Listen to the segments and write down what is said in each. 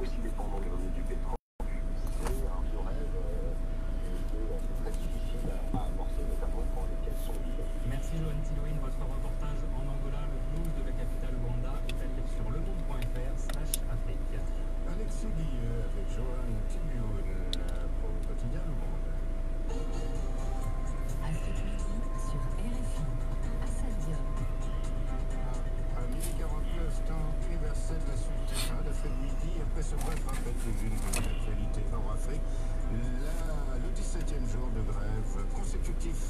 aussi dépendant des revenus du pétrole. C'est un vieux rêve c'est très difficile à amorcer, notamment quand les quêtes sont vides. Merci Johan Tilouine, votre reportage en Angola, le blues de la capitale Luanda est à lire sur lemonde.fr/Afrique. Alexis Guilleux avec Johan Tilouine pour le quotidien Le Monde. Afrique Midi sur RFI, Assad Diop. À 12h49, temps universel de la d'Afrique Midi. Après ce bref rappel des unes de l'actualité nord-Afrique, le 17e jour de grève consécutif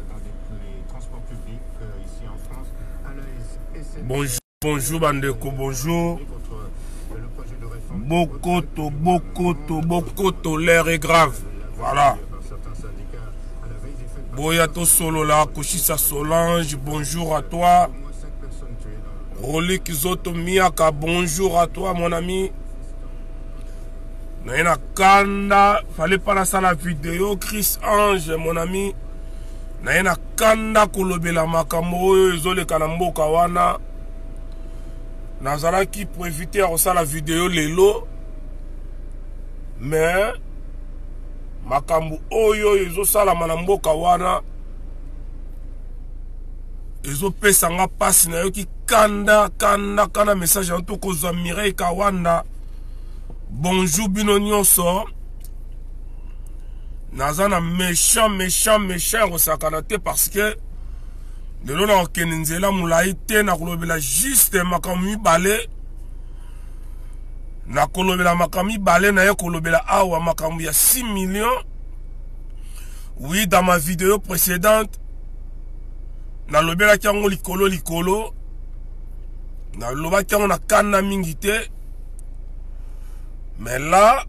dans les transports publics ici en France. À la SNCF. Bonjour Bandeko, bonjour. Bokoto, l'air est grave. Voilà. Boyato Solola, Koshisa Solange, bonjour à toi. Rolik Zoto Miaka, bonjour à toi mon ami. Naina Kanda, fallait pas la vidéo. Chris Ange, mon ami. Naina Kanda Kolobela Makambo, Zole Kalambo Kawana. Nazalaki pour éviter à ça la vidéo Lelo. Mais Makambo Oyo, Ezo Sala Manambo Kawana. Ezo Pesanga passe na yoki Kanda message en tout cas Mireille Kawanda. Bonjour bino nyonso. Nazana méchant Rosakanate parce que de l'on a Kenenzela Moulaïte na kolobela juste makami balé. Na kolobela makami balé na kolobela awa makami ya 6 millions. Oui, dans ma vidéo précédente, na lobela kiango likolo. Na loba kiango na kana mingite. Mais là,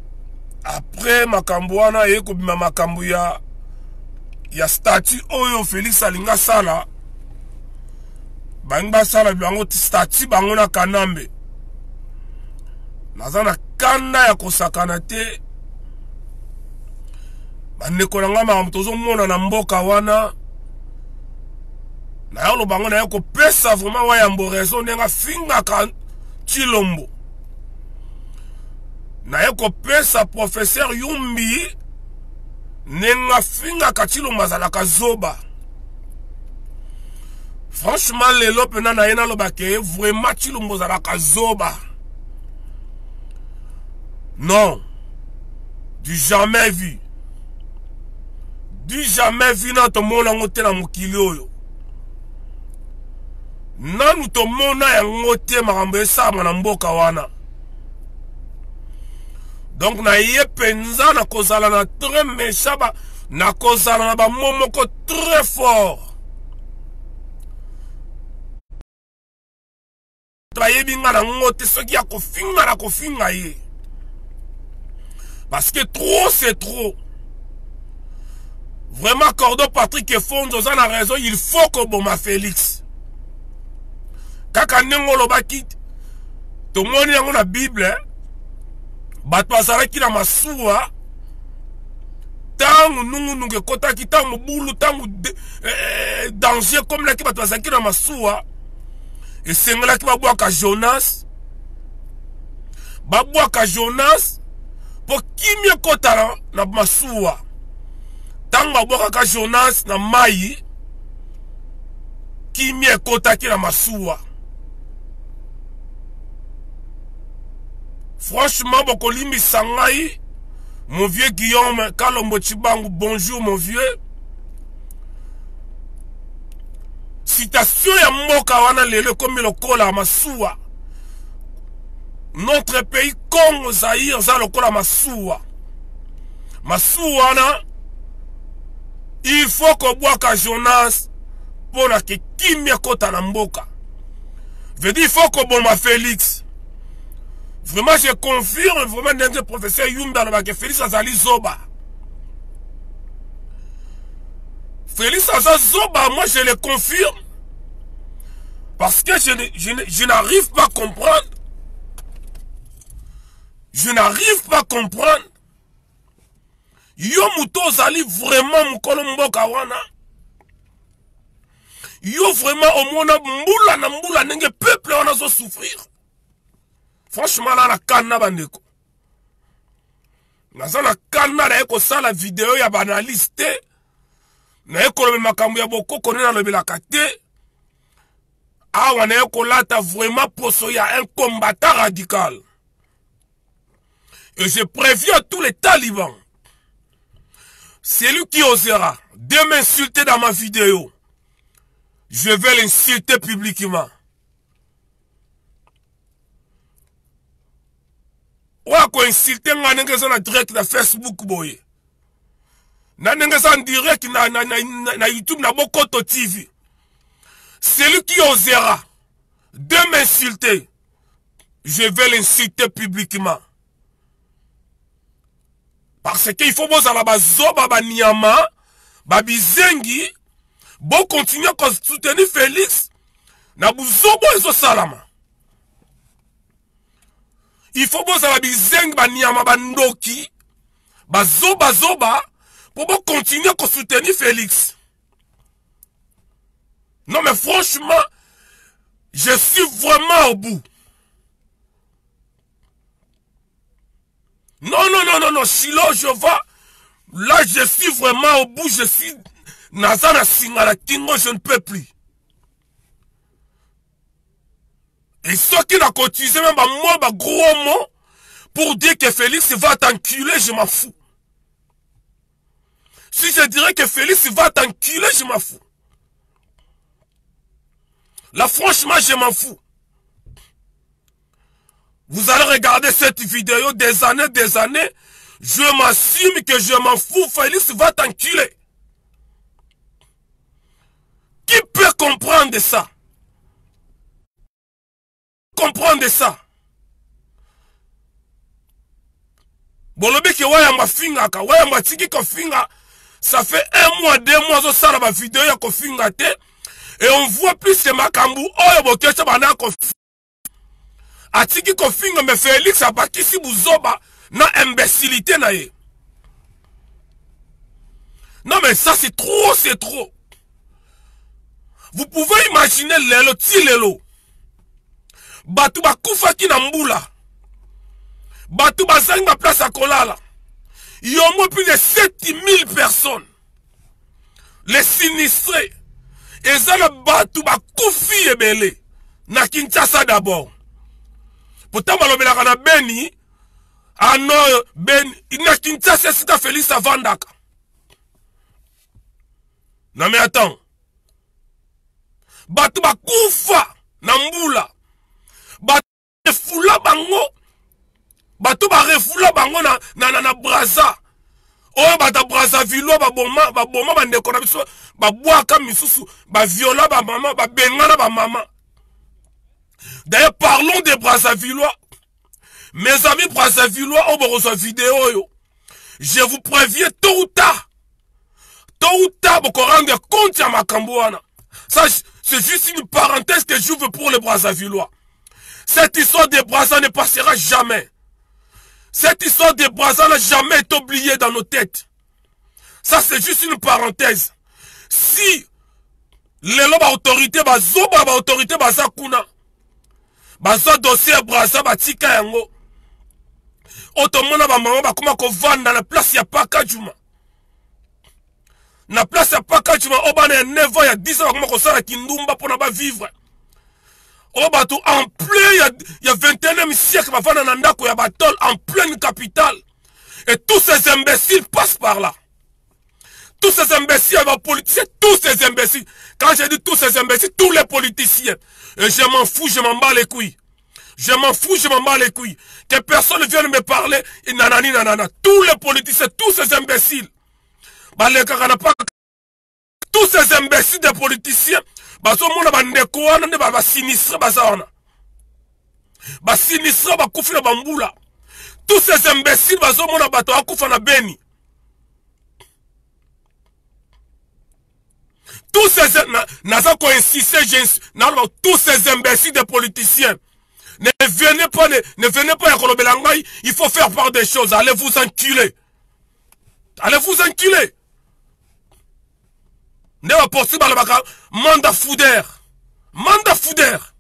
après Makambouana et Kobima Makambouya, il y a statut Oyo Félix Alinga Sala. Bangba Sala Biango statut Bangona Kanambe. Nazana Kanda ya Kosakanate. Banekolanga Maramtozo Mona na Mboka wana. Na yolo Bangona yako pesa vraiment wayambo raison nenga finga kan Chilombo. Na yeko pesa professeur Yumbi nenga finga kachilo mazalaka zoba. Franchement lelo pena na yena lobake vraiment chilo mazalaka zoba. Non. Du jamais vu. Du jamais vu na to mona ngote na mokili oyo. Nanu to mona ya ngote makambo esama na mboka wana. Donc na ye penza na kozala na très méchant na kozala na ba momoko très fort. Trayebi nga na ngote soki ya kofinga ye. Parce que trop c'est trop. Vraiment Cordo Patrick et Fonzo za na raison, il faut que Boma Félix. Kaka nengo lobaki to moni yango na Bible hein? Bato azalaki na masuwa tangu nungu kotaki tangu bulu tangu danger comme laki bato azalaki na masuwa esengelaki babwaka Jonas po kimia kotala na masuwa tangu babwakaka Jonas na mai kimia kotaki na masuwa. Franchement, Bokolimbi Sangai, mon vieux Guillaume Kalombo Chibangu, bonjour mon vieux. Citation ya mboka wana lelo comme le kola masuwa. Notre pays Congo Zaïre za le kola masuwa. Masuwa wana, il faut que boaka Jonas pour la ke kimia kota na mboka. Veut dire il faut que Boma Félix. Vraiment, je confirme, vraiment, le professeur Yumba, que Félix Azali Zoba. Félix Azali Zoba, moi je le confirme. Parce que je n'arrive pas à comprendre. Je n'arrive pas à comprendre. Yo Muto Zali vraiment Mukolo Mboka wana. Yo vraiment au monde, nenge peuple wana zo souffrir. Franchement, là, la canne bandeko. naza na kana na eko sala video ya banaliste na eko lobe makambo ya bokoko ne na lobelaka te awa na eko lata vraiment poso ya un combattant radical. Et je préviens à tous les talibans, celui qui osera de m'insulter dans ma vidéo, je vais l'insulter publiquement. Ou à quoi insulter na direct na Facebook boye. Na direct na YouTube na Bokoto TV. Celui qui osera de m'insulter, je vais l'insulter publiquement. Parce qu'il faut que la bazoba banyama, babizengi, bon continuer à soutenir Félix, na buzobo ezo salama. Il faut que la bizengi banyama bandoki, bazoba zoba, pour continuer à soutenir Félix. Non mais franchement, je suis vraiment au bout. Non, Chilo, je vois. Là, je suis vraiment au bout. Je suis Nazana Singala Kingo, je ne peux plus. Et ceux qui n'ont cotisé même moi, gros mot, pour dire que Félix va t'enculer, je m'en fous. Si je dirais que Félix va t'enculer, je m'en fous. Là, franchement, je m'en fous. Vous allez regarder cette vidéo des années, je m'assume que je m'en fous, Félix va t'enculer. Qui peut comprendre ça? Comprendre ça? Bolobi ki wayamba finga ka, wayamba tiki ko finga, ça fait 1 mois, 2 mois, zo sala ba vidéo ya ko finga te, et on voit plus que makambu, oyo bokecha bana ko finga. Atiki kofinga me Félix a bakisi buzoba na imbécilité na ye. Non mais ça c'est trop, c'est trop. Vous pouvez imaginer lelo ti lelo. Batu bakufa ki na mbula. Batu bazangi ba place à kolala. Il y a au moins plus de 7000 personnes. Les sinistrés. Et ça le batu bakufi ebele. Na Kinshasa d'abord. Pourtant, malobelaka na Beni, ano Beni, ina Kinshasa sita Félix Avandaka. Non mais attends. Batu bakufa na mbula. Batu refula bango. Batu ba refula bango na Braza. Oyo bata Braza vilo ba boma bandeko na biso ba bwaka misusu ba viola ba mama ba bengana ba mama. D'ailleurs, parlons des Brazzavillois. Mes amis Brazzavillois, on me reçoit vidéo. Yo. Je vous préviens, tôt ou tard, vous rendre compte à ma cambouana. Ça, c'est juste une parenthèse que j'ouvre pour les Brazzavillois. Cette histoire des Brazza ne passera jamais. Cette histoire des Brazza n'a jamais été oubliée dans nos têtes. Ça, c'est juste une parenthèse. Si les lois autorités, autorité, kuna. Baza dossier Brazza batika yango. Otomona ba mama bakoma ko vanda na place ya Pakajuma. Na place ya Pakajuma obana 9 ans ya 10 ans bakoma ko sala kindumba pona ba vivre. Obatu en plein ya 21e siècle bavana na ndako ya batol en pleine capitale. Et tous ces imbéciles passent par là. Tous ces imbéciles, politiciens, tous ces imbéciles. Quand je dis tous ces imbéciles, tous les politiciens. Et je m'en fous, je m'en bats les couilles. Je m'en fous, je m'en bats les couilles. Que personne vienne me parler, et nanani nanana. Tous les politiciens, tous ces imbéciles. Tous ces imbéciles des politiciens, tous ces imbéciles, Beni. Tous ces imbéciles de politiciens, ne venez pas à Kolobelangaï, il faut faire part des choses, allez vous enculer. Allez vous enculer. N'est pas possible, mandat foudère. Mandat foudère.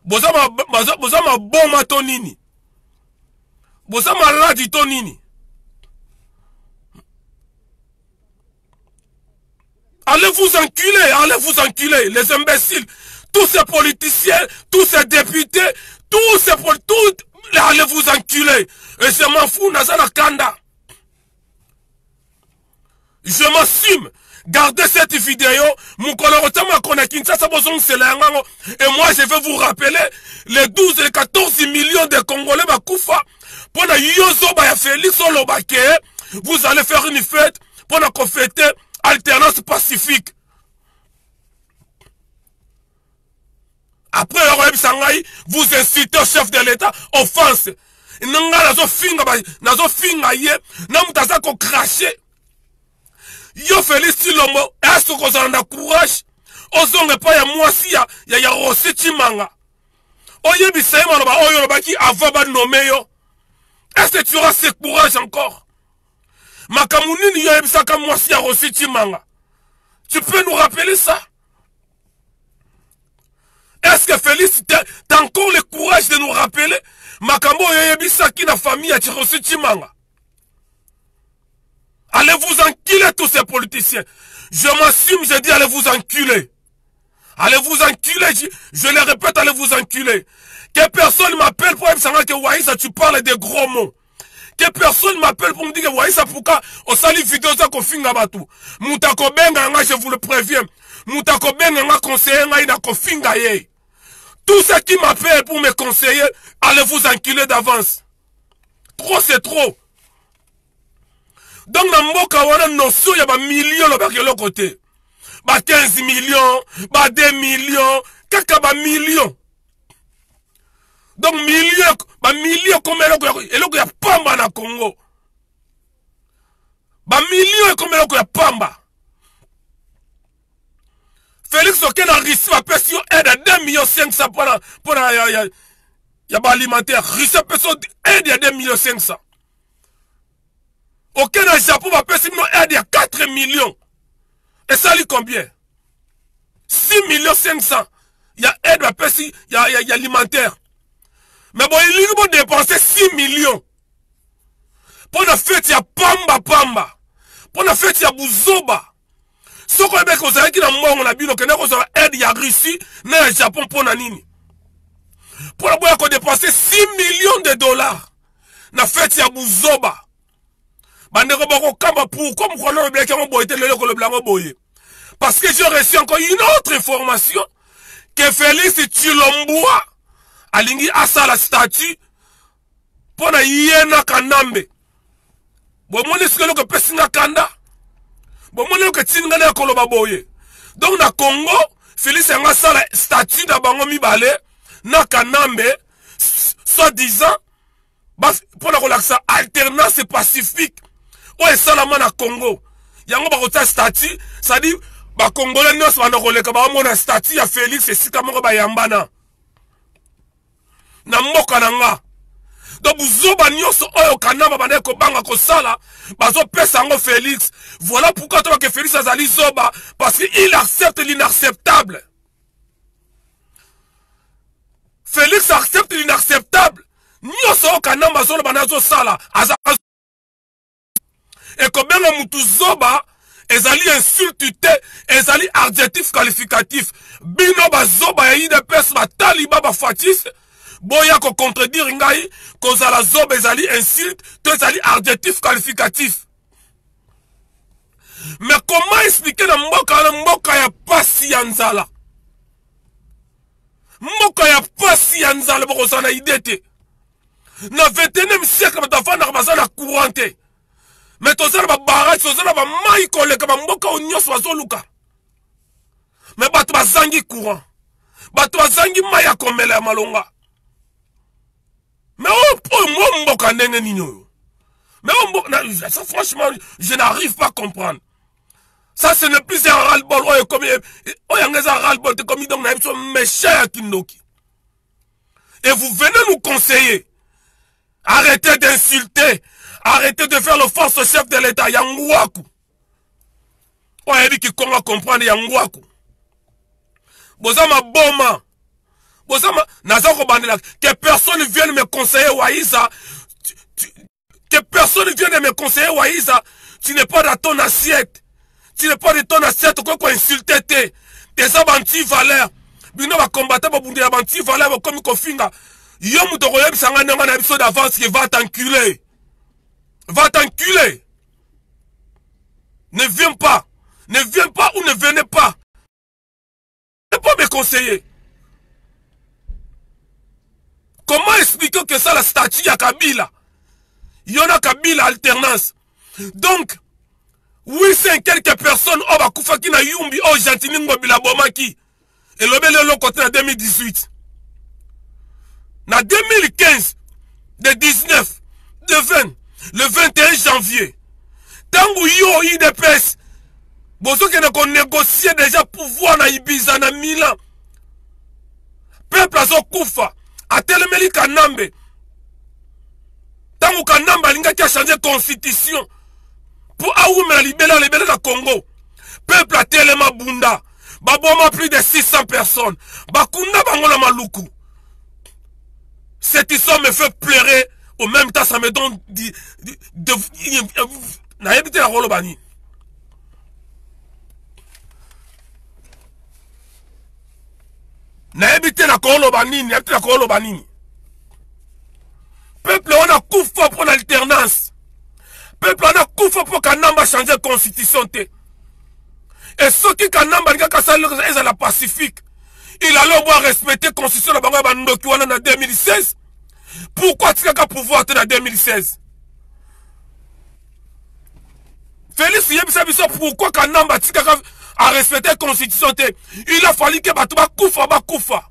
Bozama bon matonini. Boza maladi to nini? Allez vous enculer, les imbéciles, tous ces politiciens, tous ces députés, tous ces allez vous enculer. Et je m'en fous, Nazana Kanda. Je m'assume. Gardez cette vidéo. Et moi, je vais vous rappeler les 12 et 14 millions de Congolais Bakoufa. Pour la Yozoba Félix Olobake, vous allez faire une fête pour la fêter alternance pacifique. Après, vous incitez au chef de l'État, offense. Yo Félix Tshilombo, est-ce que vous avez courage? Ozonge pas ya mwasi ya Rossi Tshimanga. Oye bisaïma loba, oyo loba ki avaba nommé yo. Est-ce que tu auras ce courage encore? Makamounini yo ebisaka mwasi ya Rossi Tshimanga. Tu peux nous rappeler ça? Est-ce que Félix, t'as encore le courage de nous rappeler? Makambo yo ebisaki na famille ya Rossi Tshimanga. Allez vous enculer tous ces politiciens. Je m'assume, je dis allez vous enculer. Allez vous enculer, je le répète, allez vous enculer. Que personne m'appelle pour me dire que Waïsa, tu parles des gros mots. Que personne m'appelle pour me dire que Waïsa, pourquoi on salit vidéo ça qu'on finit à tout. Moutako benga, je vous le préviens. Moutako benga, conseiller, n'a qu'on finit. Tous ceux qui m'appellent pour me conseiller, allez vous enculer d'avance. Trop, c'est trop. Donc, dans Mboka, on a une notion, il y a des millions de l'autre côté. 15 millions, 2 millions, quelques millions. Donc, millions, comme il y a Pamba dans le Congo. Millions, comme il y a Pamba. Félix Oken a reçu la personne aide à 2,5 millions pour alimentaire. Reçu la personne aide à 2,5 millions. Aucun Japon va payer aide à 4 millions. Et ça lui combien? 6 millions 500. Il y a aide à payer, il y a alimentaire. Mais bon, il va dépenser 6 millions. Pour la fête, il y a Pamba. Pour la fête, il y a Bouzoba. Ce qu'on a dit, c'est qu'il y a un aide, il y a Russie, il y a Japon pour la nini. Pour la boîte, on a dépensé 6 millions de dollars. La fête, il y a Bouzoba. Parce que j'ai reçu encore une autre information que Félix Tshilombo alingi asa la statue pour na yena kanambe. Bon mon est-ce que le pesinga kanda? Bon mon que tinga na koloba boye. Donc na Congo, Félix a asa la statue da bango mibale na kanambe soi-disant pour la relaxer alternance pacifique. Ouais, Salama na Congo. Yango ba statut, ça dit ba Congolais nyos ba koleka ba mona statut ya Félix et sika moko ba yambana. Na mboka nanga. Donc buzoba nyos oyo kanamba ba ko banga ko sala, bazo pesa ngo Félix. Voilà pourquoi toi que Félix azali zoba parce qu'il accepte l'inacceptable. Félix accepte l'inacceptable. Nyos oyo kanamba zo ba nazo sala. Et combien de Moutuzoba, ezali insulté, ezali adjectif qualificatif. Bino bazoba ya ide pes ba taliba ba fatis. Boya ko contredire ngai, kozala zoba ezali insulte, to ezali adjectif qualificatif. Mais comment expliquer na mboka ya pasi ya nzala? Mboka ya pasi ya nzala boko sana idete. Na 21e siècle batafana bazana courante. Mais tous les barrages, tous les mailles collègues, mboka onyos bazoluka. Mais bato bazangi courant. Bato bazangi maya komela malonga. Mais oh, moi mboka ndenge ninyo. Mais ça franchement, je n'arrive pas à comprendre. Ça ce n'est plus un ras-le-bol. Oh, comme oh, un ras-le-bol, comme donc na sont méchants à Kindoki. Et vous venez nous conseiller. Arrêtez d'insulter. Arrêtez de faire l'offense au chef de l'État, Yangwaku. On a dit qu'il va comprendre Yangwaku. Bozama Boma. Bozama Nazako Bandela. Que personne vienne me conseiller Waïsa. personne vient de me conseiller, Waïza, tu n'es pas dans ton assiette. Tu n'es pas de ton assiette, quoi insulter des anti-valeurs. Bino va combattre, va bounder anti-valeurs, va comme kofinga. Yo moutokoyeb sanga nanga na épisode d'avance qui va t'enculer. Va t'enculer. Ne viens pas. Ne viens pas ou ne venez pas. Ne pas me conseiller. Comment expliquer que ça la statue à Kabila? Il y en a Kabila alternance. Donc, oui, c'est quelques personnes, oh, bah, Koufaki na Yumbi, oh, Jantiningo Bilabomaki. Et le côté en 2018. En 2015, de 19, de 20, le 21 janvier. Tant que yo, IDPS, bozo qui n'a négocié déjà pouvoir na Ibiza, na Milan. Peuple a zo Koufa, a telemeli Kanambe. Tant que Kanambe a changé la constitution. Pour Aoumé libérer le Congo. Peuple a tellement bunda. Baboma plus de 600 personnes. Bakunda bangola maluku. Cette histoire me fait pleurer. Au même temps, ça me donne n'a habité la Rolobani. N'a habité la Rolobani. N'a habité la Rolobani. Peuple, on a couvert pour l'alternance. Peuple, on a couvert pour Kanamba changer la constitution. Et ceux qui Kanamba est à la Pacifique, il allait au moins respecter la constitution de Bangoya en 2016. Pourquoi tu as pouvoir en 2016? Félix Yebisa, pourquoi Kanamba a respecté la constitution? Il a fallu que Batouba Koufa.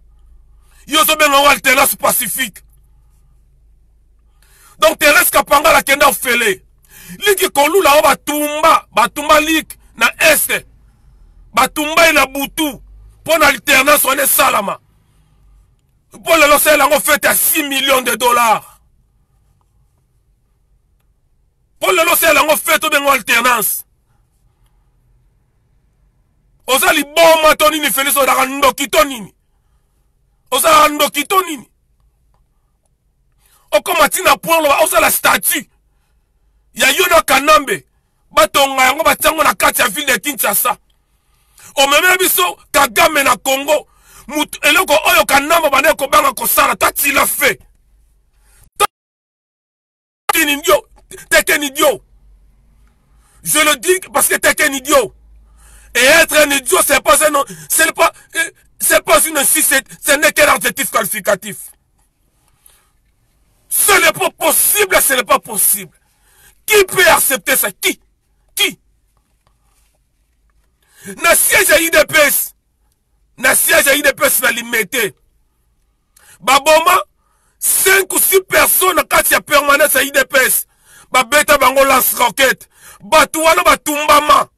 Il y a une alternance pacifique. Donc, Thérèse Kapanga la Kenda Félé. Liki Kolou la Batumba Lik na Est. Batumba na Boutou. Pour l'alternance, on est Salama. Pour le lancer, on fait à 6 millions de dollars. Pour le lancer, on fait une alternance. Oza li bon matonini Félix Odara Ndokitonini. Oza Ndokitonini. Okomatina point oza la statue. Ya Yona Kanambe. Batonga yango batango na kati ya ville de Kinshasa. O meme biso Kagame na Congo. Eloko oyo Kanamba bane ko banga ko sala tati la fait. T'es qu'un idiot. Je le dis parce que t'es qu'un idiot. Et être un idiot, c'est pas un nom, c'est pas une ce n'est qu'un adjectif qualificatif. Ce n'est pas possible, ce n'est pas possible. Qui peut accepter ça? Qui? Na siège à IDPS. Na siège à IDPS na limité. Baboma, 5 ou 6 personnes quand il y a permanence à IDPS. Babeta bango lance roquette. Batouana batumbama.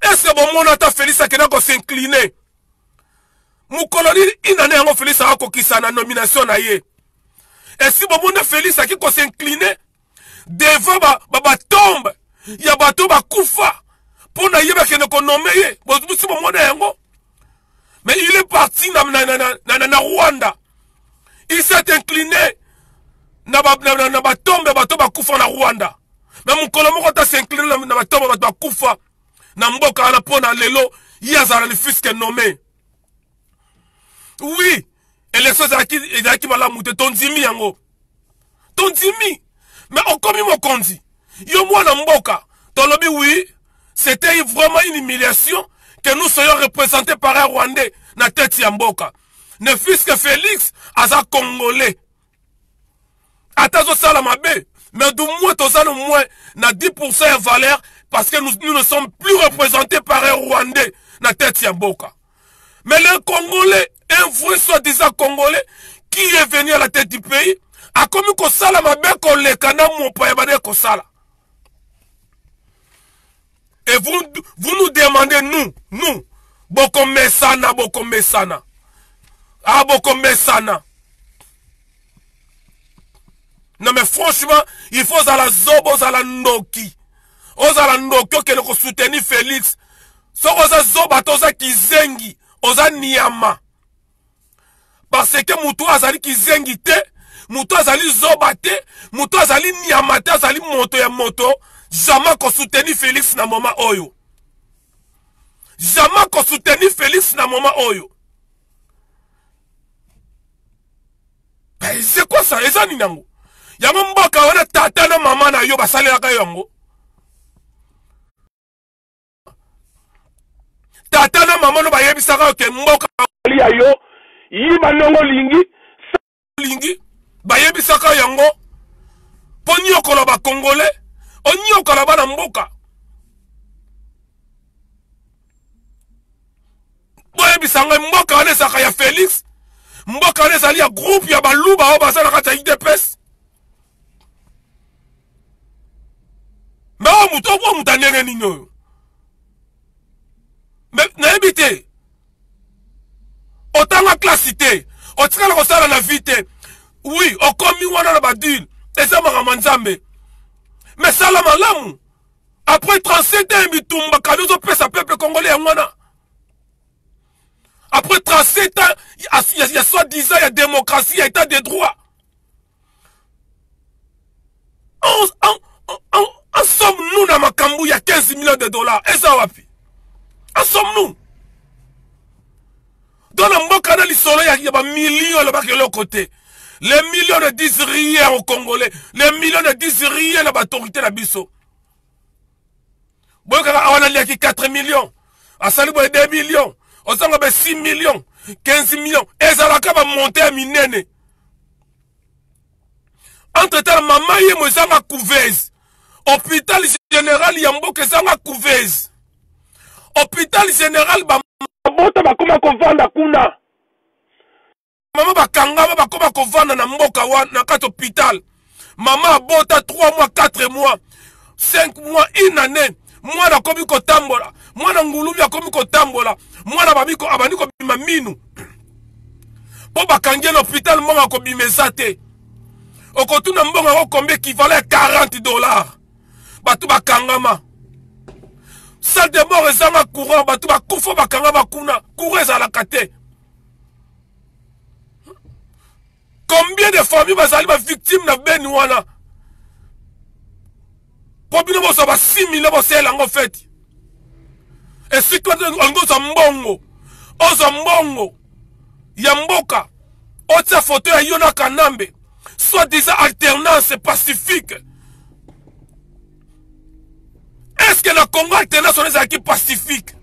Est-ce que bon mon ata Félix a kena ko s'incliner? Moukoloni inane yango Félix a kokisa na nomination na ye. Et si bon mon Félix a ki ko s'incliner devant ba tombe, ya bato ba kufa. Pour na yeba kena ko nommer ye. Si bon mon yango. Mais il est parti na Rwanda. Il s'est incliné na ba tombe bato ba kufa na Rwanda. Mais mon colombo ta s'incliner na ba tombe bato ba kufa. Na mboka na pona lelo yazara le fils qu'est nommé. Oui, élection ezaki malamuté tondimi yango. Tondimi. Mais on comme mo kondi. Yo mwana mboka, tolobi oui, c'était vraiment une humiliation que nous soyons représentés par un Rwandais na tête ya mboka. Ne fils que Félix aza congolais. Atazo sala mabe, mais du moins tozana moins na 10% de valeur. Parce que nous ne sommes plus représentés par un Rwandais na tête ya mboka. Mais le Congolais, un vrai soi-disant Congolais, qui est venu à la tête du pays, a commis Kosala mabe kolekana mon païbade Kosala. Et vous nous demandez, nous, Boko Mesana. Ah, Boko Mesana. Non mais franchement, il faut à la Zobo, à la Noki. Oza Ndoki qui le soutenir Félix. So oza zoba toza kizengi. Oza niyama. Parce que Moutou azali kizengi te. moto azali zoba te, moto azali nyama te, azali moto ya moto, jamais ko soutenir Félix na moment oyo. Jamais ko soutenir Félix na moment oyo. Ben, c'est quoi ça? Eza ni nango? Yango mboka wana tata na mama na yo basalelaka yango. Tata na mama no bayebisaka ke mboka ya yo yiba nongo lingi bayebisaka yango po nyokola ba Congolais onyokola bana mboka boyebisanga mboka wana ezaka ya Félix, mboka wana ezali ya groupe ya baluba oyo baza na kati ya UDPS. Me oyo mutu ndenge nini oyo? Nayebi te otanga klasi te, otikala kosala na vie te. Oui, okomi wana na badile eza makambo nzambe, me sala malamu. Après 37 ans bitumba kadi ozopesa peuple congolais yango wana. Après 37 ans, il y a soi-disant, il y a démocratie, il y a état de droit. En sommes-nous dans Makambu, il y a 15 millions de dollars. Et ça va plus. En sommes-nous. Dans le Mbokana, il y a des millions de l'autre côté. Les millions ne disent rien aux Congolais. Les millions ne disent rien à l'autorité de la Bisso. On a 4 millions. À Salibou, 2 millions. On s'en va 6 millions, 15 millions. Et ça va monter à minene. Entre-temps, maman y est à couveuse. Hôpital général Yambo que ça va couveuse. Hôpital général Bamota bakoma kovanda kuna. Maman bakanga bakoma kovanda na mboka wa na kat hôpital. Maman bota 3 mois, 4 mois, 5 mois, une année. Moi na komi ko tambola, moi na ngulumi akomi ko tambola, moi na babiko abani ko bima minu. Po bakange l'hôpital monga ko bimesa te. Okotuna mbonga ko combien qui valait 40 $. Batu bakangama. Salle de mort ezanga courant, batu bakufa bakanga bakuna, courez à la kate. Combien de familles bazali ba victimes na beni wana? Pobino bosa ba 6 millions bosela ngo feti. Et si toi on za mbongo. Oza mbongo. Ya mboka. Otia photo ya Yona Kanambe. Soit disant alternance pacifique. Est-ce que le Congo alternance on est pacifique?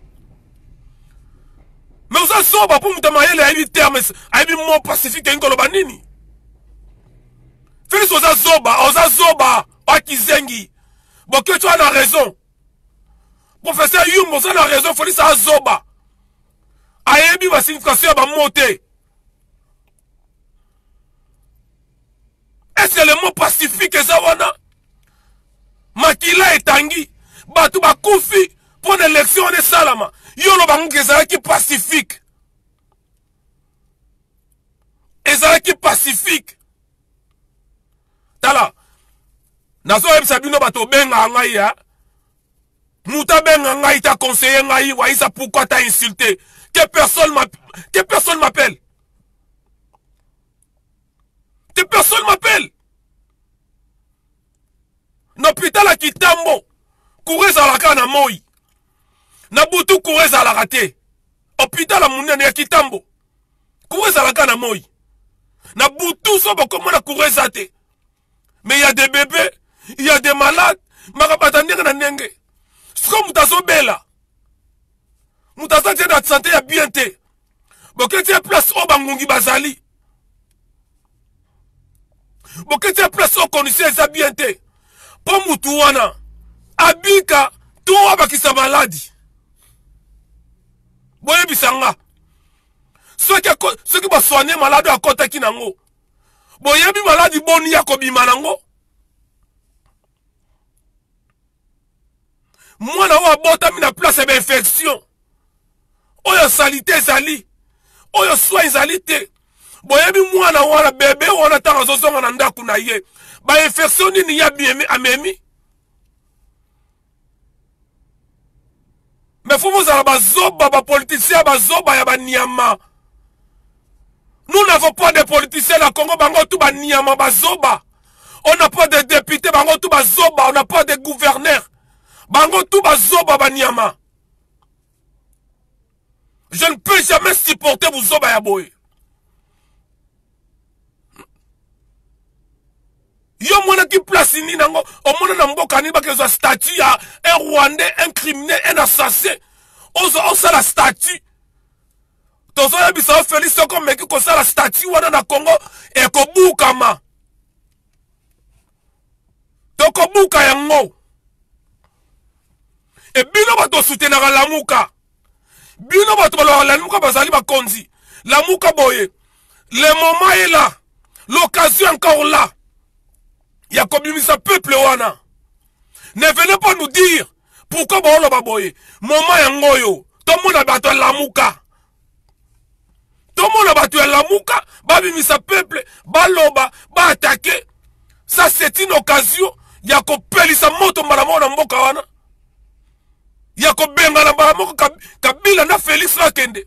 Mais vous avez soba pour me demander les termes. Aïbi mot pacifique et ngolo banini. Félix oza zoba. Akizengi. Bon, que tu as la raison. Professeur Yumbo, ça a raison, Félix a zoba. Ayebi va signification va monter. Est-ce que le mot pacifique est ça wana? Makila et Tanguy. Batu bakoufi pour l'élection de Salama. Yolo bangu ezalaki pacifique. Ezalaki pacifique. Tala. Nazo sabino bato benga ngai ya. Mouta benga ngai ta conseiller ngai wa isa pourquoi t'as insulté? Que personne m'appelle. Que personne m'appelle. N'hôpital à Kitambo. Courez à la cana moi. Nabutu courez à la raté. Hôpital à Mounane à Kitambo. Courez à la cana moi. Nabutu sobo comme on a courez à té. Mais il y a des bébés. Il y a des malades. Marabatandere na nenge. Sko mutazo bela. Mutazo tient la santé ya bien te. Boke tient place au bangungi bazali. Boke tient place au condition za bien te. Po mutuwana. Abika. Tuwa bakisa maladi. Boye bisanga. Ceux qui vont soigner malade à côté qui nango. Boye bi maladi boni ya kobima nango. Moi, na bota mina place d'infection. Oyo salité zali. Oyo soin zalité. Boyebi moi na wana bébé wana tanga zozonga na ndaku na ye. Ba infection ni ya bien amemi. Mais faut vous ala bazoba ba politicien bazoba ya ba niama. Nous n'avons pas de politiciens à Congo, bango tout ba Niama bazoba. On n'a pas de députés, bango tout bazoba. On n'a pas de gouverneurs. Bango tout bazoba ba Niama. Je ne peux jamais supporter vous zoba ya boy. Yo mona qui place ni nango, au mona na mboka ni ba que statut ya un Rwandais, un criminel, un assassin. On sa la statue. Tozo ya bisa Félix Soko meki ko sa la statue wana na Congo e ko bukama. To ko buka yango. E bino bato soutenaka Lamuka. Bino bato balwa Lamuka bazali bakonzi. Lamuka boye. Le moment est là. L'occasion encore là. Il y a comme ça peuple wana. Ne venez pas nous dire pourquoi bon ba boye. Moment yangoyo. Tout le monde a battu Lamuka. Tout le monde a battu Lamuka. Babi sa peuple. Baloba. Ba attaquer. Ça c'est une occasion. Il y a comme pelisa moto maramona mboka wana. Il y a comme benga na maramoko Kabila na Félix Lakende.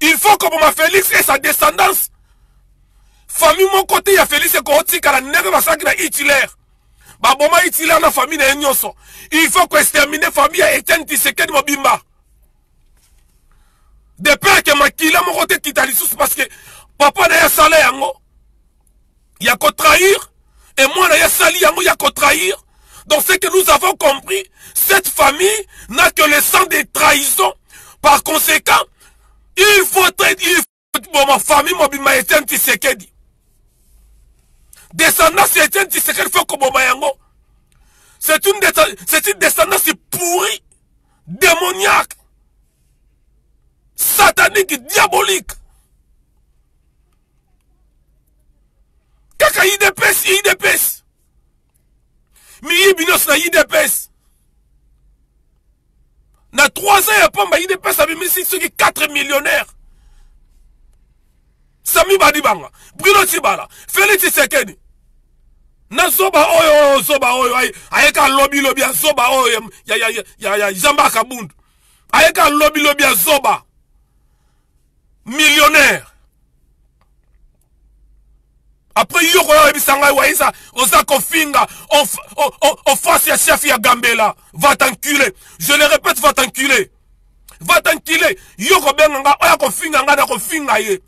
Il faut que ma Félix ait sa descendance. Famille mon côté, il y a Félix et Koti car la nègre va s'agir à Hitler. Baboma Hitler na famille na Nyoso. Il faut que exterminer famille à Etienne Tshisekedi Mobimba. De peur que ma kila mon côté quitte à l'issue parce que papa n'a pas salé yango. Il y a qu'à trahir. Et moi n'a pas sali yango, il y a qu'à trahir. Donc c'est que nous avons compris, cette famille n'a que le sang des trahisons. Par conséquent, il faut bon, ma famille Mobimba Etienne Tshisekedi. Descendance Etienne Tshisekedi faut que Boba yango. C'est une descendance pourrie, démoniaque, satanique, diabolique. Kaka IDPS. Mi binos na IDPS. Na 3 ans, il y a pas ma IDPS avec 4 millionnaires. Sami Badibanga, Bruno Tibala, Félix Tshisekedi. Na zoba oyo, ayeka lobby a zoba oyo, ya Jamba Kabundu. Ayeka lobby a zoba. Millionnaire. Après, yoko ya bisanga waisa, ozako finga, on face ya chef ya Gambela. Va t'enculer. Je le répète, va t'enculer. Va t'enculer. Yoko benganga, oyako finga nga na ko finga ye.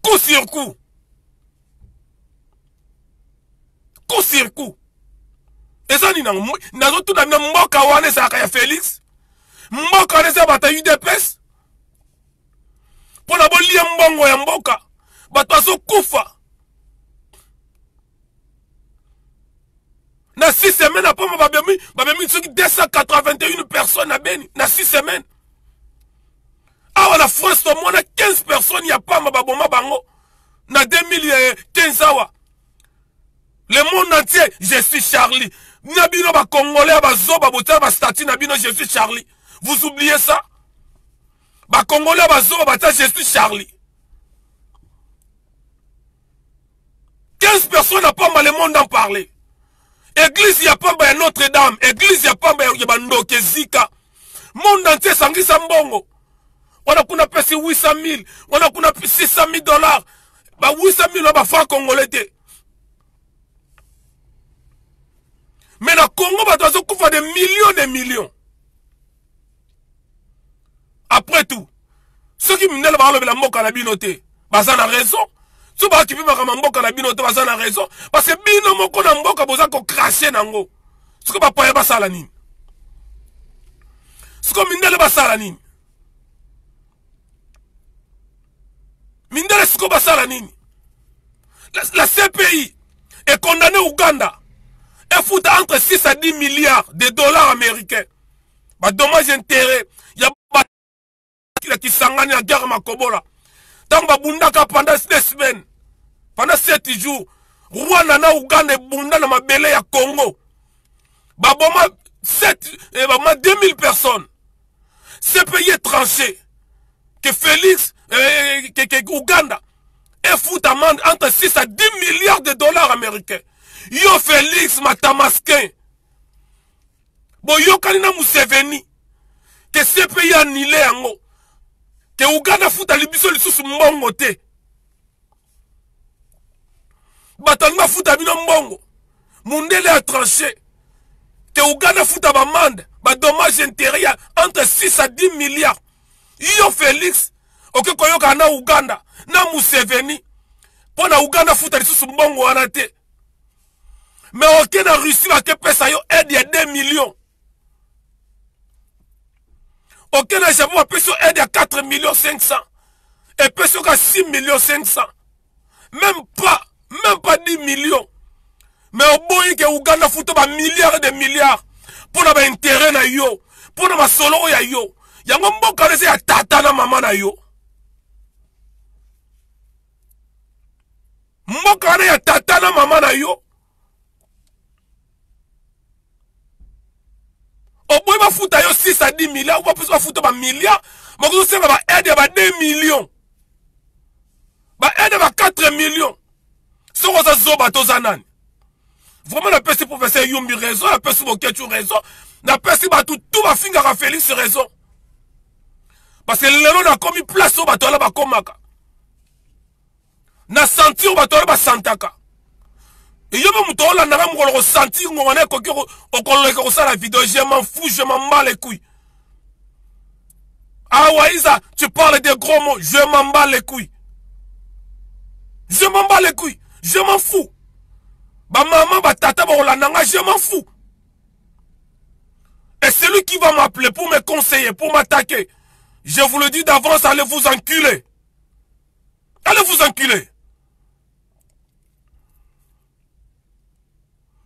Coup sur coup. Coup sur coup. Et ça, nazo tout na mboka wane sa ya Félix. Mboka wane sa bata UDPS. Pona bolia mbongo ya mboka. Batazo kufa. Na 6 semaines après, babemi 281 personnes à Beni. Na 6 semaines. Ah, la France, au moins, 15 personnes, il n'y a pas ma baboma bango. Na 2015, awa. Le monde entier, je suis Charlie. Nabino ba Congolais, ba zoba, ba statut, nabino, je suis Charlie. Vous oubliez ça? Ba Congolais, ba zoba, je suis Charlie. 15 personnes n'ont pas mal le monde en parler. Église, il n'y a pas de Notre-Dame. Église, il n'y a pas de Ndoke Zika. Monde entier, Sangi Sambongo. On a qu'on appelle 800 000. On a qu'on appelle 600 000 $. Bah 800 000 on francs congolais. Mais le Congo, bah doit se faire des millions et des millions. Après tout, ceux qui me disent que la mort a binoté, bah ça a raison. Ceux qui me disent que la binoté, bah ça a raison. Parce que bino moko na mboka boza ko cracher nango. Ce que papa ba sala nini. Ce que mindele ba sala nini. Mindele ce que ba sala nini. La CPI est condamnée au Ouganda. Elle fout entre 6 à 10 milliards de dollars américains. Bah dommage intérêt. Il y a qui s'engage en guerre Makobola. Tant que Bundaka pendant 2 semaines, pendant 7 jours, Rwanda na Ouganda et Bunda na mabele ya Congo. Bah boma 2000 personnes. Ce pays est tranché. Que Félix, que Ouganda, et fout amende entre 6 à 10 milliards de dollars américains. Yo Félix Matamaskin. Bon yo kanina Museveni. Que ce pays annulé yango. ke Uganda futa libiso lisusu mbongo te. Batalma futa bino mbongo. Mundele a tranché. Que Uganda futa ba mande, ba dommage intérieur entre 6 à 10 milliards. Yo Félix, ok koyoka na Uganda, na Museveni. Pona Uganda futa lisusu mbongo wana te. Mais ok na Russie ba ke pesa yo aide ya 2 millions. Ok na Japon ba pesa yo aide ya 4 millions 500. Et pesa yo ka 6 millions 500. Même pas 10 millions. Mais au bout que Uganda futa ba milliards de milliards pour na ba intérêt na yo, pour na ba solo ya yo. Yango mboka lese ya tata na mama na yo. Mboka ya tata na mama na yo. Au bout ba futa yo 6 à 10 milliards, ou ba futa ba milliards, mais vous savez ba aide ba 2 millions. Ba aide ba 4 millions. So za zoba to zanani. Vraiment, la personne professeur Yumbi raison, la personne Moketu raison, la personne tout va finir à Félix raison. Parce que l'élan a commis place au bateau là, bakomaka. Na senti au bateau là, santaka. Et yo me mouton là, n'a pas me ressenti, on est au la vidéo, je m'en fous, je m'en bats les couilles. Ah Waïza, tu parles des gros mots, je m'en bats les couilles. Je m'en bats les couilles, je m'en fous. Ba maman, ba tata, ba olananga, je m'en fous. Et celui qui va m'appeler pour me conseiller, pour m'attaquer, je vous le dis d'avance, allez vous enculer. Allez vous enculer.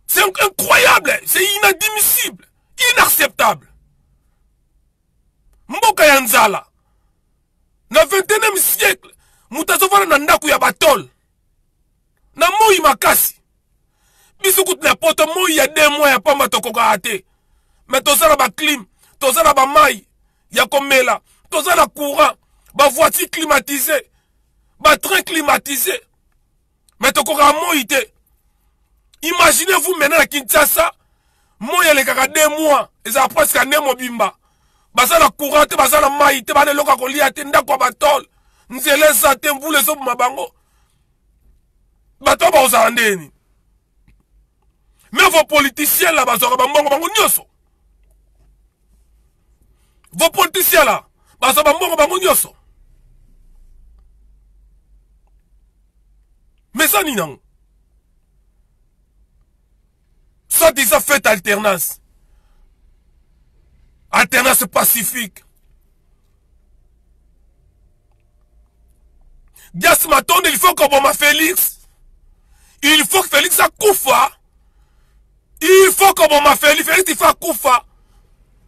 C'est incroyable, c'est inadmissible, inacceptable. Mboka ya nzala. Na 21e siècle, mutazovana na ndaku ya batol. Na moi makasi. Bisukut na poto moi ya 2 mois ya pamba tokoka ate. Mais tozala ba clim, tozala ba mai ya komela, tozala courant, ba voiture climatisée, ba train climatisé. Mais tokoka moi te. Imaginez-vous maintenant à Kinshasa, moi ya le kaka 2 mois, et ça presque un mobimba. Basala courant te, basala mai te, bane loka kolia te, ndako batol. Nzele sa te mbule so mabango. Bato ba ozandeni. Mais vos politiciens là, bango nyoso. Vos politiciens là, bango nyoso. Mais ça ni non. Soit disant fait alternance. Alternance pacifique. Dias Matonde, il faut qu'on m'a Félix. Il faut que Félix a koufa. Il faut qu'on m'a Félix. Félix, il faut koufa.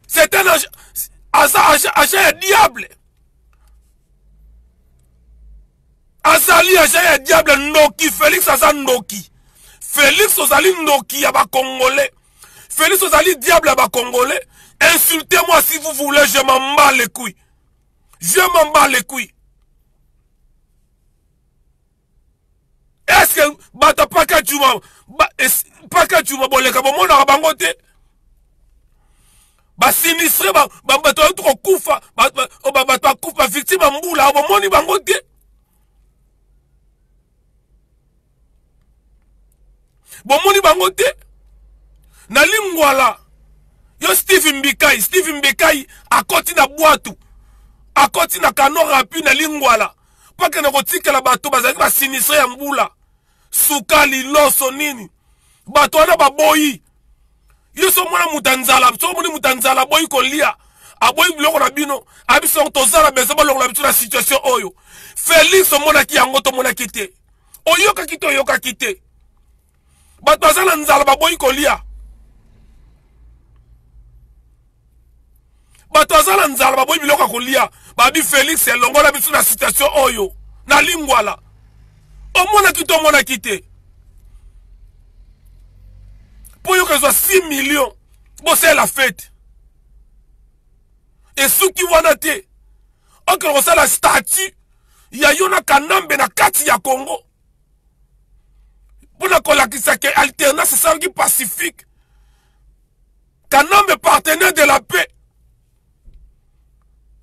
C'est un agent diable. Azali agent diable Noki. Félix Azan Noki. Félix Ozali Noki yaba Congolais. Félix Ozali diable yaba Congolais. Insultez-moi si vous voulez, je m'en bats les couilles. Je m'en bats les couilles. Est-ce que bata paka chuma paka chuma boleka bomona rabangote ba sinistre ba bato to kufa ba bato kufa victime mbula bomoni bangote bomoni bangote na lingwala yo Steve Mbikai akoti na boatu akoti na kano rapi na lingwala paka na kotikela bato bazali ba sinistre ya mbula sukali loso nini bato wana baboyi yo so mona mutanzala boyi kolia aboyi biloko na bino abiso tozala besoin baloko na bitu na situation oyo Félix mona ki yango to mona kite oyoka kite bato bazala nzala baboyi kolia bato bazala nzala baboyi biloko kolia babi Félix elongola bitu na situation oyo na lingwala mona quitté. Pour que ce soit 6 millions, bon c'est la fête. Et ceux qui vont noter, on a la statue, il y a Yona Kanambe na kati ya Congo. Pour la alternance, c'est ça qui pacifique. Kanambe partenaire de la paix.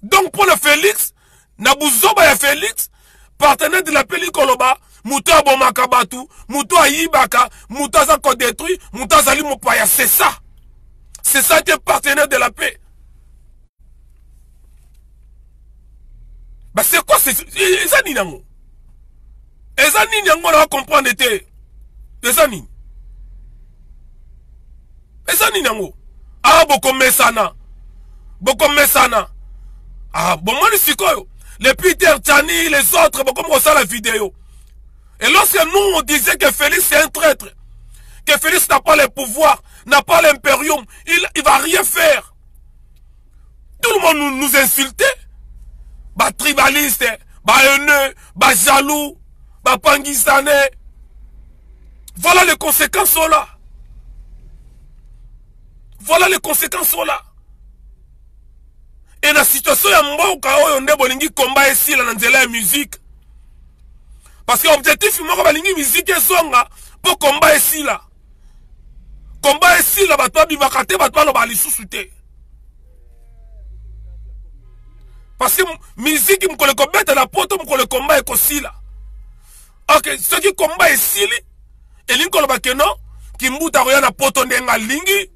Donc pour le Félix, na buzoba ya Félix partenaire de la peli koloba muto abomaka batu muto ayibaka muto aza ko détruit muto azali mopaya. C'est ça qui est partenaire de la paix. Bah c'est quoi c'est ça ni nango eza nini yango na comprendre te eza nini yango ah boko mesana ah bon moi sikoyo les Peter Tchani les autres boko mo ça la vidéo. Et lorsque nous on disait que Félix est un traître, que Félix n'a pas le pouvoir, n'a pas l'impérium, il va rien faire, tout le monde nous insultait. Bah tribaliste, bah haineux, bah jaloux, bah panguistanais. Voilà les conséquences sont là. Et la situation ya mboka oyo nde bolingi combat esila na nzela ya musique. Parce que l'objectif moko balingi musique ezonga po combat esila. Combat esila bato babimaka te bato baloba lisusu te. Parce que musique mokolo kobeta na poto mokolo combat ekosila. Ok, ce qui combat esili elingi koloba ke non kimbuta koya na poto ndenga lingi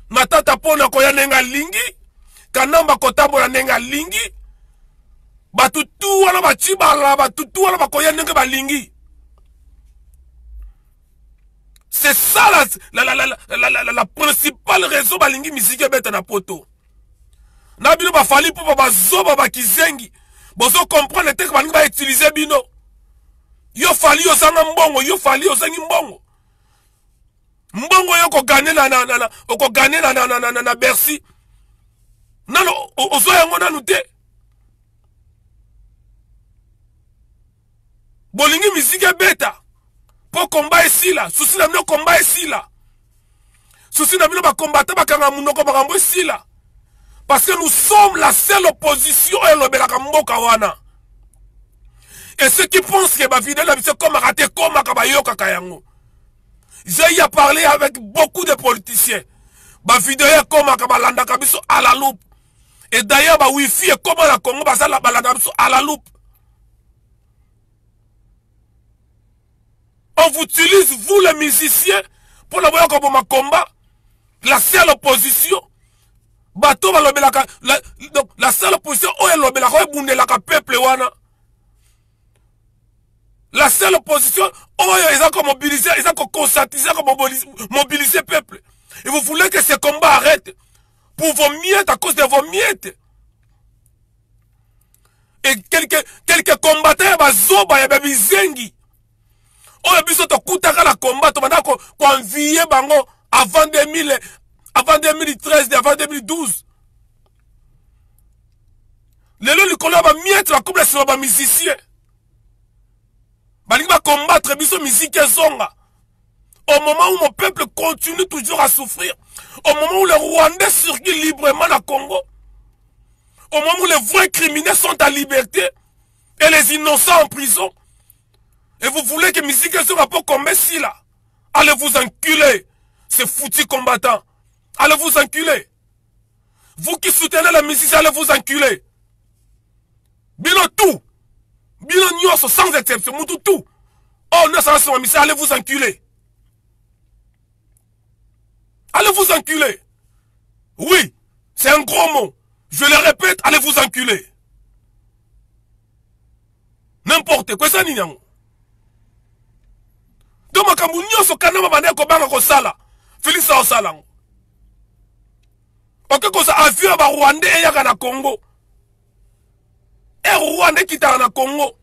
matata pona koya ndenga lingi kanamba kotambola ndenga lingi batutu wana bachibala batutu wana bakoya ndenge balingi. C'est ça la principale raison balingi musique beta na poto. Na bino ba fali po ba zoba ba kizengi. Bozo comprendre te que balingi ba utiliser bino. Yo fali yo sanga mbongo, yo fali yo sangi mbongo. Mbongo yo ko gagner na Bercy. Nano ozo yango nanu te. Bolingi musique beta pour combat ici là, souci na bino combat ici là. Souci na bino ba combattre ba kanga munoko ba kambo ici là. Parce que nous sommes la seule opposition et l'obelaka mboka wana. Et ceux qui pensent que ma vidéo c'est comme raté comme akabayoka kayango. J'ai y a parlé avec beaucoup de politiciens. Ma vidéo est comme akabalanda kabiso à la loupe. Et d'ailleurs ma wifi est comme la Congo basa la balanda kabiso à la loupe. On vous utilise vous les musiciens pour la voir comme ma combat. La seule opposition. Bato balobelaka donc la seule opposition oyo lobelaka bundelaka peuple wana. La seule opposition oyo ils ont mobilisé, ils ont conscientisé, mobiliser peuple. Et vous voulez que ce combat arrête pour vos miettes, à cause de vos miettes. Et quelques combattants bazoba ya babizengi oyo biso to kutaka la combat to banda ko envier bango avant 2000 avant 2013, avant 2012. Lelo likolo ba miette la couple sur ba musicien. Balingi ba combattre biso musique zonga. Au moment où mon peuple continue toujours à souffrir, au moment où les Rwandais circulent librement dans le Congo, au moment où les vrais criminels sont en liberté et les innocents en prison, et vous voulez que musique zonga pour combattre si là, allez vous enculer, ces foutus combattants. Allez vous enculer. Vous qui soutenez la musique, allez vous enculer. Bino tout. Bino nyoso sans exception. Moutou tout. Oh, non, ça va sur ma mission. Allez vous enculer. Allez vous enculer. Oui, c'est un gros mot. Je le répète, allez vous enculer. N'importe quoi, ça n'y a pas. Donc, ma kambu nyoso kanama bande ko banga ko sala. Félix au salango. Ok, quand ça a vu à Rwanda et à na Congo. Et Rwanda qui t'a na Congo.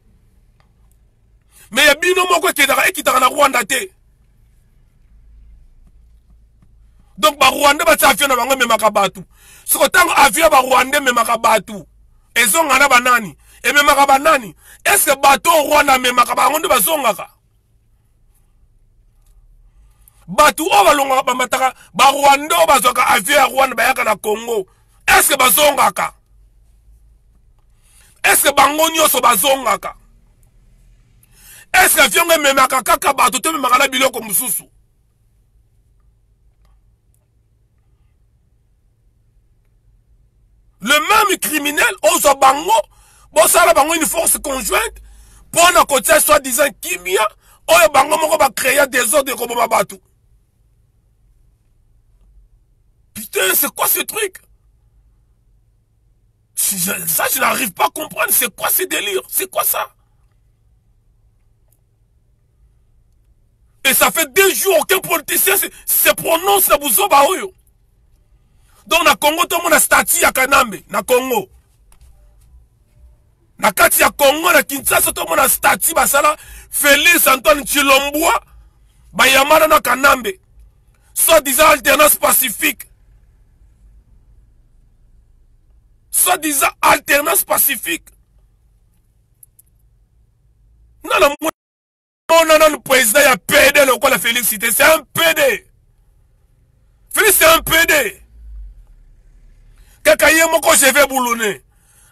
Mais il y a bien un qui t'a na Rwanda té. Donc, Rwanda va s'afficher dans le même makabatu. Ce que tant avion à Rwanda même makabatu. Et zon ana banani. Et même makabanani. Est-ce que bateau Rwanda même makabangonde va zongaka? Batu obalonga bamataka ba Rwanda bazoka avion à Rwanda bayaka na Congo. Est-ce que bazongaka? Est-ce que bango nyoso bazongaka? Est-ce que avion memaka kaka batu te memaka na biloko mususu? Le même criminel ozo bango Bon, ça, là, une force conjointe, pour na côté, soi-disant, kimia, oyo bango moko va créer des ordres de Roboma Batou. Putain, c'est quoi ce truc? Ça, je n'arrive pas à comprendre. C'est quoi ce délire? C'est quoi ça? Et ça fait 2 jours, aucun politicien se prononce na Buzoba Oyo. Donc, na Congo, tout le monde a statut à Kanambe, na Congo. Na kati ya Congo, na Kinshasa, tout le monde a statut, basala, Félix Antoine Tshilomboua, Bayamana na Kanambe. Soi-disant alternance pacifique. Soi-disant alternance pacifique. Non, non, non, le président il a PD, le quoi la félicité. C'est un PD. Félix, c'est un PD. Quelqu'un je vais boulonner.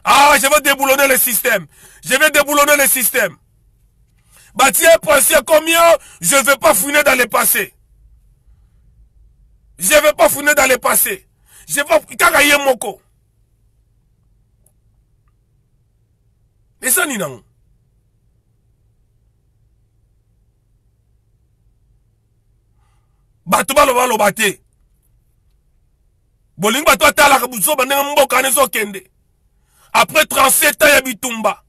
Ah, je vais déboulonner le système. Je vais déboulonner le système. Bah tiens, pensez combien je ne vais pas fouiner dans le passé. Je ne vais pas fouiner dans le passé. Je vais pas... Kakaye moko. Et ça, ni non. Bato balo bate. Boling bato atala kabuzo bande mboka nezo kende. Après 37 ans ya bitumba.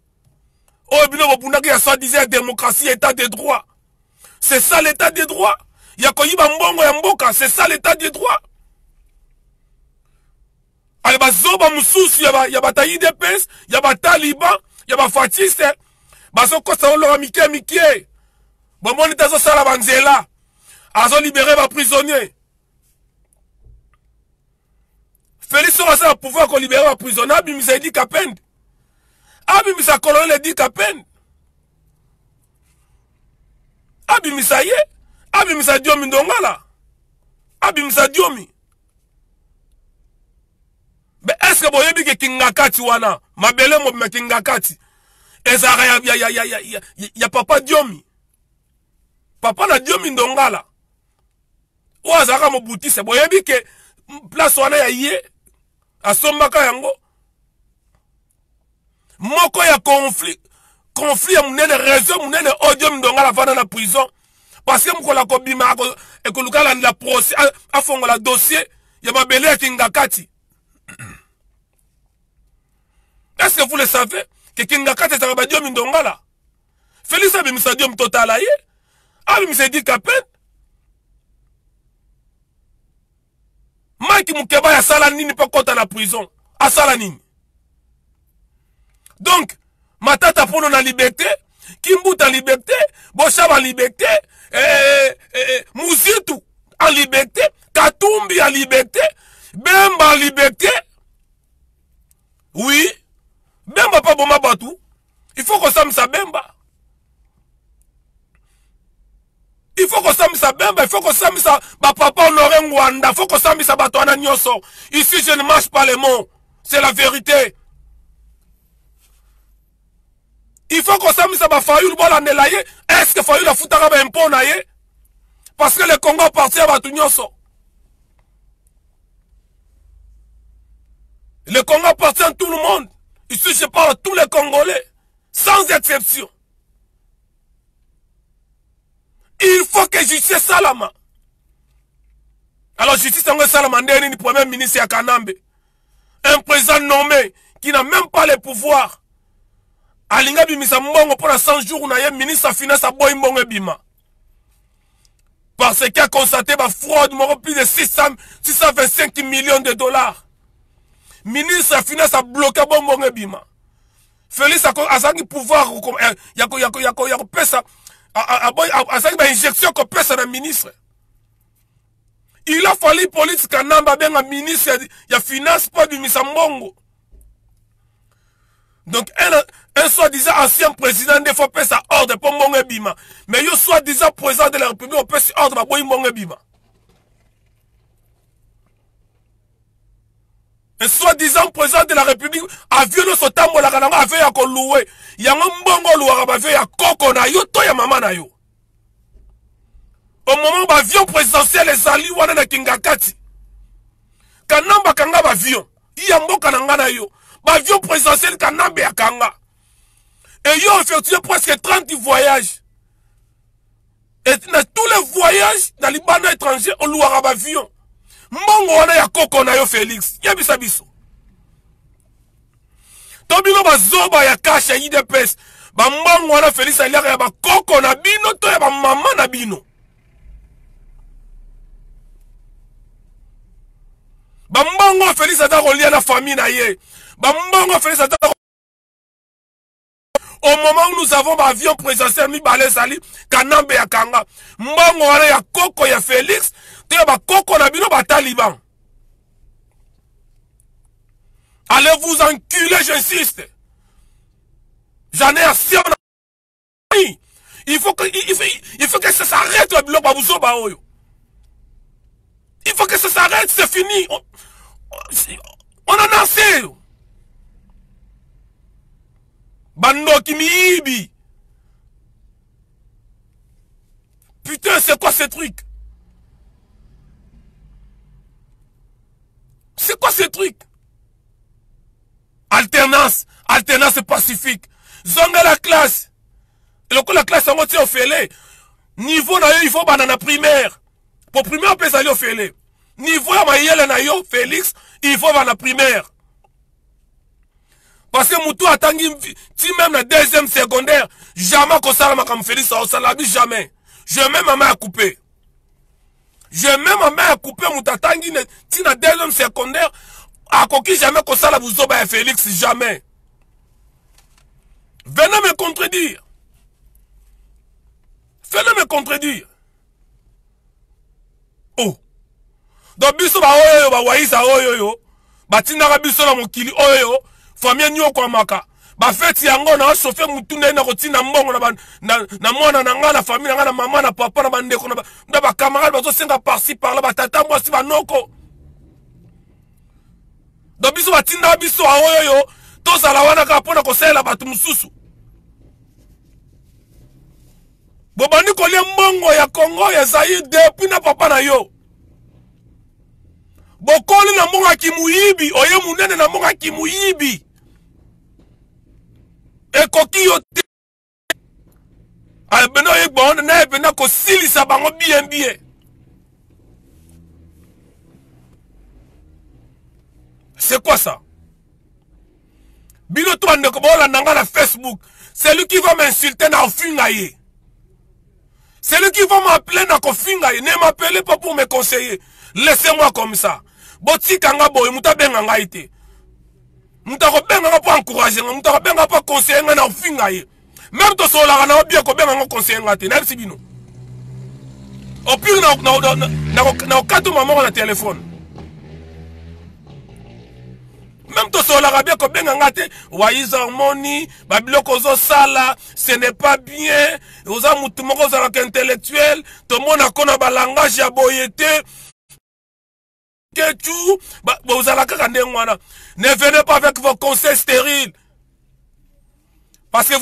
Oh bino bopundaki ya soi-disant démocratie état de droit. C'est ça l'état de droit. Ya koyiba mbongo ya mboka, c'est ça l'état de droit. Ale bazoba mususu ya batayi de pes, ya bataliban, ya bafatiste. Baso kosa olora mike. Bomoni tazo sala banzela. Azo libéré ba prisonnier. Félix Sorasa a pouvoir qu'on libère un prisonnier. Abimisa dit qu'à peine. Abimisa colonel dit qu'à peine. Abimisa yé. Abimisa diomi ndongala. Abimisa diomi. Mais est-ce que vous avez dit que Kingakati wana? Mabele mo me Kingakati. Ezara ya papa diomi. Papa na diomi ndongala. Ou azara mo bouti se. Vous avez dit que place wana ya yé. Asombaka yango moko ya conflit ya munene raison munene odio mdonga la vana na prison parce que mkola ko bima ekoluka la procès afongo la dossier ya mabele ya Kingakati. Est-ce que vous le savez que Kingakati est badio mdonga la Félix abimisa dio mtotala ye abimisa dit qu'à peine Mike Mukeba ya sala nini pa kota na prison. A sala nini. Donc, Matata Pono na liberté, Kimbuta en liberté, Boshaba en liberté, Mouzitou en liberté, Katumbi en liberté, Bemba en liberté. Oui, Bemba pas Boma Batou. Il faut qu'on s'aime sa Bemba. Il faut qu'on s'amuse à Bemba, il faut qu'on s'amuse à papa Honoré Ngwanda, il faut qu'on s'amuse à Batouana Nyoso. Ici, je ne mâche pas les mots. C'est la vérité. Il faut qu'on s'amuse à Fayoul Bolanelaye. Est-ce que Fayoul a foutu un impôt naye? Parce que le Congo appartient à Batou Nyoso. Le Congo appartient à tout le monde. Ici, je parle à tous les Congolais. Sans exception. Il faut que justice Salama. Alors justice Salama n'est ni premier ministre à Kanambe. Un président nommé qui n'a même pas les pouvoirs. Alinga bimisa mbongo pour 100 jours na ye ministre des Finances à boy mbongo bima. Parce qu'il a constaté ma fraude plus de 625 millions de dollars. Ministre des Finances a bloqué mbongo bima. Félix a sangi pouvoir yako pesa. A injection qu'on pèse à la ministre. Il a fallu police kanamba bien un ministre ya finance pas du misambongo. Donc un soi-disant ancien président des fois pèse à ordre pour mbongo bima. Mais yo soi-disant président de la République on pèse ordre pour mbongo bima. Un soi-disant président de la République a violé ce tambo la kananga a fait ya ko loué. Yango mbongo louara ba fait ya koko na yo to ya mama na yo. Au moment où l'avion présidentiel est allé à Kingakati, Kanamba Kangaba avion, il y a un mot Kananga yo, Avion présidentiel Kanambe ya Kanga. Et ils ont effectué presque 30 voyages. Et dans tous les voyages, dans les bandes étrangers, on loue un avion. Mbongo wana ya koko na yo Félix. Yebisa biso. Tobino bazoba ya cash ya IDPS. Ba mbongo wana Félix aliaka ya ba koko na bino to ya ba mama na bino. Ba mbongo Félix ata kolia na famille na ye. Ba mbongo Félix ata au moment où nous avons un avion présidentiel Mibale Sali, Kanambe ya Kanga, mbongo wana ya koko ya Félix, te ba koko na bino ba taliban. Allez vous enculer, j'insiste. J'en ai assez. Il faut que ça s'arrête le bloc Babouzo Baoyo. Il faut que ça s'arrête, c'est fini. On en a assez. Bando Kimiibi. Putain, c'est quoi ce truc? C'est quoi ce truc? Alternance pacifique. Zonga la classe. Et le la classe en mode au fêlé. Niveau na yo, il faut banana primaire. Pour primaire, on peut aller au fêlé. Niveau ya mayele na yo, Félix, il faut banana primaire. Parce que Moutou a tangi, si même la deuxième secondaire, jamais qu'on s'arrête comme Félix, ça ne jamais. Je mets ma main à couper. Je mets ma main à couper, Moutou a tangi, si la deuxième secondaire, à coquille jamais qu'on s'arrête vous autres, Félix, jamais. Venez me contredire. Venez me contredire. Oh. Donc, biso ba oyo, ba waïsa oyo, ba tinara biso la mokili oyo, famille nyo kwa maka. Ba feti yango na chauffeur mutune na kotina mbongo na mwana na nga na famille na nga na mama na papa na bandeko na ba camarade bazo senga par-ci par là ba tata mwasi ba noko. Donc biso ba tinara biso oyo, to sala wana ka pona ko sela batu mususu. Bobani kolia mbongo ya Congo ya Zaïre depuis na papa na yo. Bokoli na mbongo kimuibi, oye munene na mbongo kimuibi. Ekoki yo te. Albeno yekbon na ebena ko silisa bango bien. C'est quoi ça? Bino to ande ko bola nanga na Facebook. C'est lui qui va m'insulter na ofingaye. C'est lui qui va m'appeler na kofingaye. Ne m'appelez pas pour me conseiller. Laissez-moi comme ça. Boti kanga boy muta benga ngaite. Muta ko benga pour encourager, muta ko benga pour conseiller na ofingaye. Même to sola na bien ko benga conseiller ngate. Na sibino. Au pire na kato maman na téléphone. Même to sola bien ko benga ngate, waiza harmonie, babiloko zo sala, ce n'est pas bien. Oza mutu moko za intellectuel, to mona kona ba langage ya boyete. Ne venez pas avec vos conseils stériles. Parce que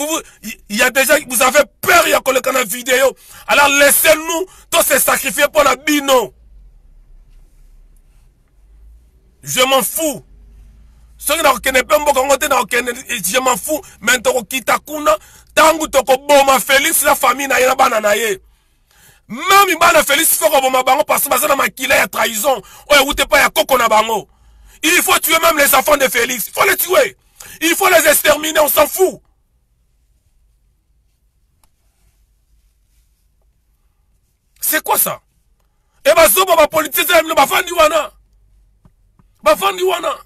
il y a déjà, vous avez peur, il y a une vidéo. Alors laissez-nous tous se sacrifier pour la bino. Je m'en fous. Ceux qui n'ont pas je m'en fous. Maintenant, Kitakuna, Tangu Toko Boma Félix, la famille n'a pas bananaye. Même Ibana Félix faut que ma bango parce que ça ma kila ya trahison. Oh écoutez pas ya koko na bango. Il faut tuer même les enfants de Félix. Il faut les tuer. Il faut les exterminer, on s'en fout. C'est quoi ça? Et bah zoba ba politique ça ba fandi wana. Ba fandi wana.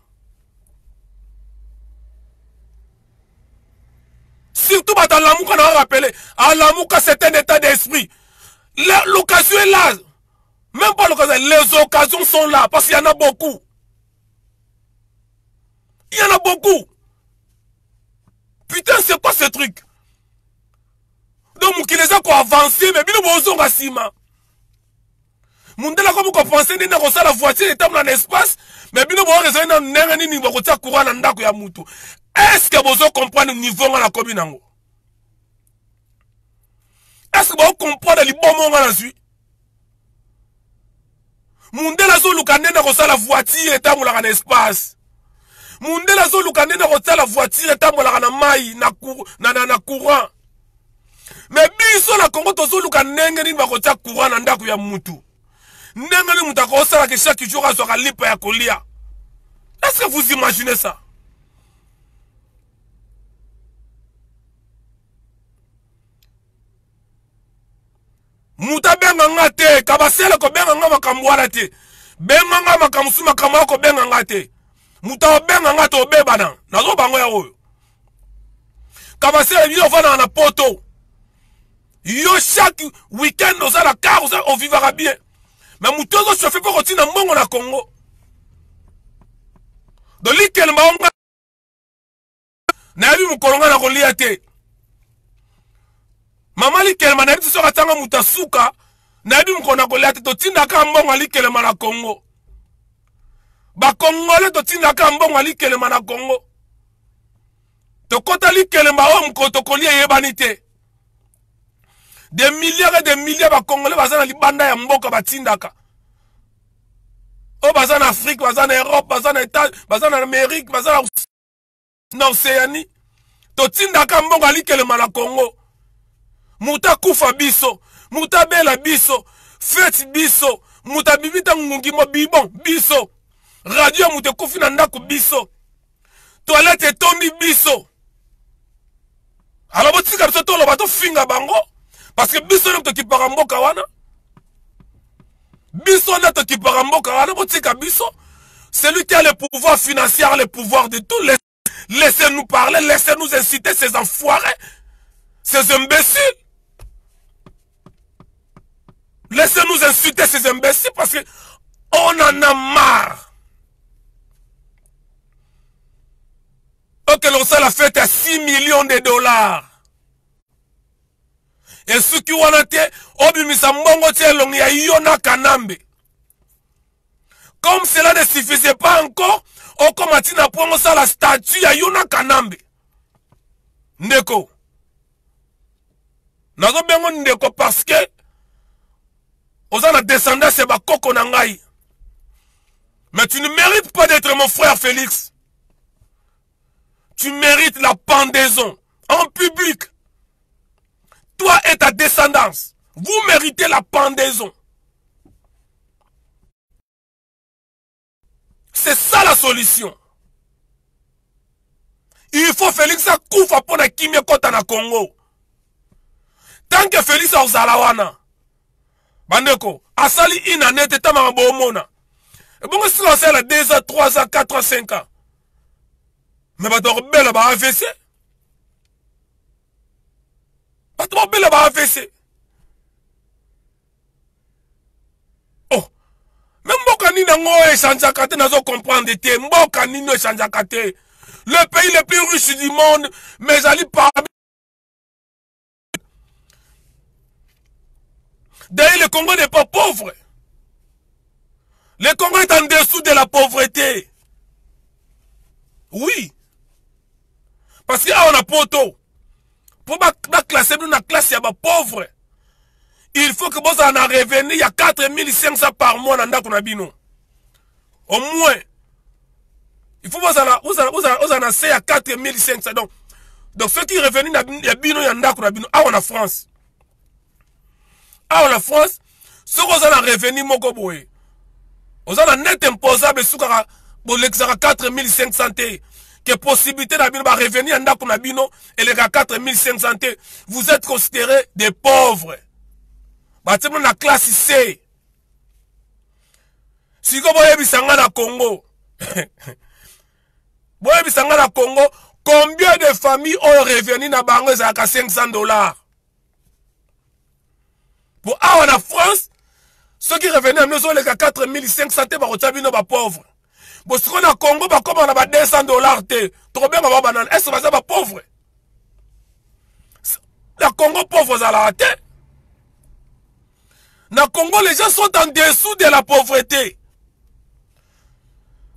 Surtout ba dans l'amour qu'on a rappelé. À l'amour que c'est un état d'esprit. L'occasion est là. Même pas l'occasion, les occasions sont là. Parce qu'il y en a beaucoup. Il y en a beaucoup. Putain, c'est quoi ce truc? Donc, qui les a quoi avancé, mais bien bon, on va sima. Mundela comme vous pensez, n'est pas la voiture est dans l'espace, mais bien bon, on a un ni niveau de courant en dako ya mutu. Est-ce que vous comprenez le niveau de la commune? Est-ce que vous comprenez les bons moments là-dessus? Mundela zo lukande na kosala voiture et dans l'espace. mundele azoluka ndenge kotala voiture etambolaka na mai na courant. Mais biso na Congo tozoluka ndenge nini bakotia courant na ndako ya mutu. Ndenge nini mutu akosala ke chaque jour azwaka lipa ya kolia. Est-ce que vous imaginez ça? Muta benga nga te, kabasele ko benga nga makambo wana te. Benga nga makamsu makambo ko benga nga te. Muta benga nga to bebana. Nazo bango ya oyo. Kabasele yo vana na poto. Yo chaque week-end oza la car on vivra bien. Mais muto zo chauffer pour continuer mbongo na Congo. Do likel maonga. Na bi mukolonga na kolia te. Mama likelema na biso katanga mutasuka na bi mkona kolia te totinda ka mbongo likelema na Congo. Ba Congolais totinda ka mbongo likelema na Congo. Tokota likelema o mkoto kolia yebani te. Des milliards et des milliards ba Congolais bazana libanda ya mboka batindaka. O bazana Afrique, bazana Europe, bazana États, bazana Amérique, bazana na Océanie. Totinda ka mbongo likelema na Congo. Muta kufa biso, muta bela biso, fete biso, muta bibita ngungi mo bibon biso, radio muta kufi na ndako biso, toilette tombi biso. Alors botika biso to lo bato finga bango parce que biso na to kipaka mboka wana. Biso na to kipaka mboka wana botika biso. Celui qui a le pouvoir financier, le pouvoir de tout, laissez-nous parler, laissez-nous inciter ces enfoirés, ces imbéciles. Laissez-nous insulter ces imbéciles parce que on en a marre. Ok, l'on sait la fête à 6 millions de dollars. Et ceux qui ont été, obimisa mbongo tielong ya yona kanambe. Comme cela ne suffisait pas encore, on commence à prendre ça la statue ya yona kanambe. Ndeko. Nazo bengo ndeko parce que Oza na descendance c'est bakoko na ngai. Mais tu ne mérites pas d'être mon frère Félix. Tu mérites la pendaison en public. Toi et ta descendance, vous méritez la pendaison. C'est ça la solution. Il faut Félix a koufa pour na kimia kota na Congo. Tant que Félix a ozalawana. Bandeko, asali inanete tama bomona. Et bon, si on sait 2 ans, 3 ans, 4 ans, 5 ans. Mais bah, t'as belle bah AVC. Bah, t'as belle bah AVC. Oh. Même Mboka Nina ngo échange kate nazo comprendre te. Mboka Nina échange kate. Le pays le plus riche du monde, mais j'allais parmi. D'ailleurs, le Congo n'est pas pauvre. Le Congo est en dessous de la pauvreté. Oui. Parce que on a poto. Pour classer une classe, il y a pauvre. Il faut que vous en revenu, il y a 4500 par mois dans le bino. Au moins. Il faut que vous en assez à 4500. Donc ceux qui reviennent, il y a bino, il y a un bino. Ah, on a France. Ah, en France, ceux qui ont revenu, ils ont net imposable pour les 4500 que possibilité de revenir en Dakunabino et les 4500 vous êtes considérés des pauvres. C'est la classe C. Si vous voyez Bissanga Congo, combien de familles ont revenu dans Bango à $500? Pour en France, ceux qui revenaient à nous ont les 4500 sont pauvres. Pour ceux qui ont Congo, comme on a $200, trop bien, on va banane. Est-ce que c'est pas pauvre? La Congo pauvre, ça l'a raté. Dans Congo, les gens sont en dessous de la pauvreté.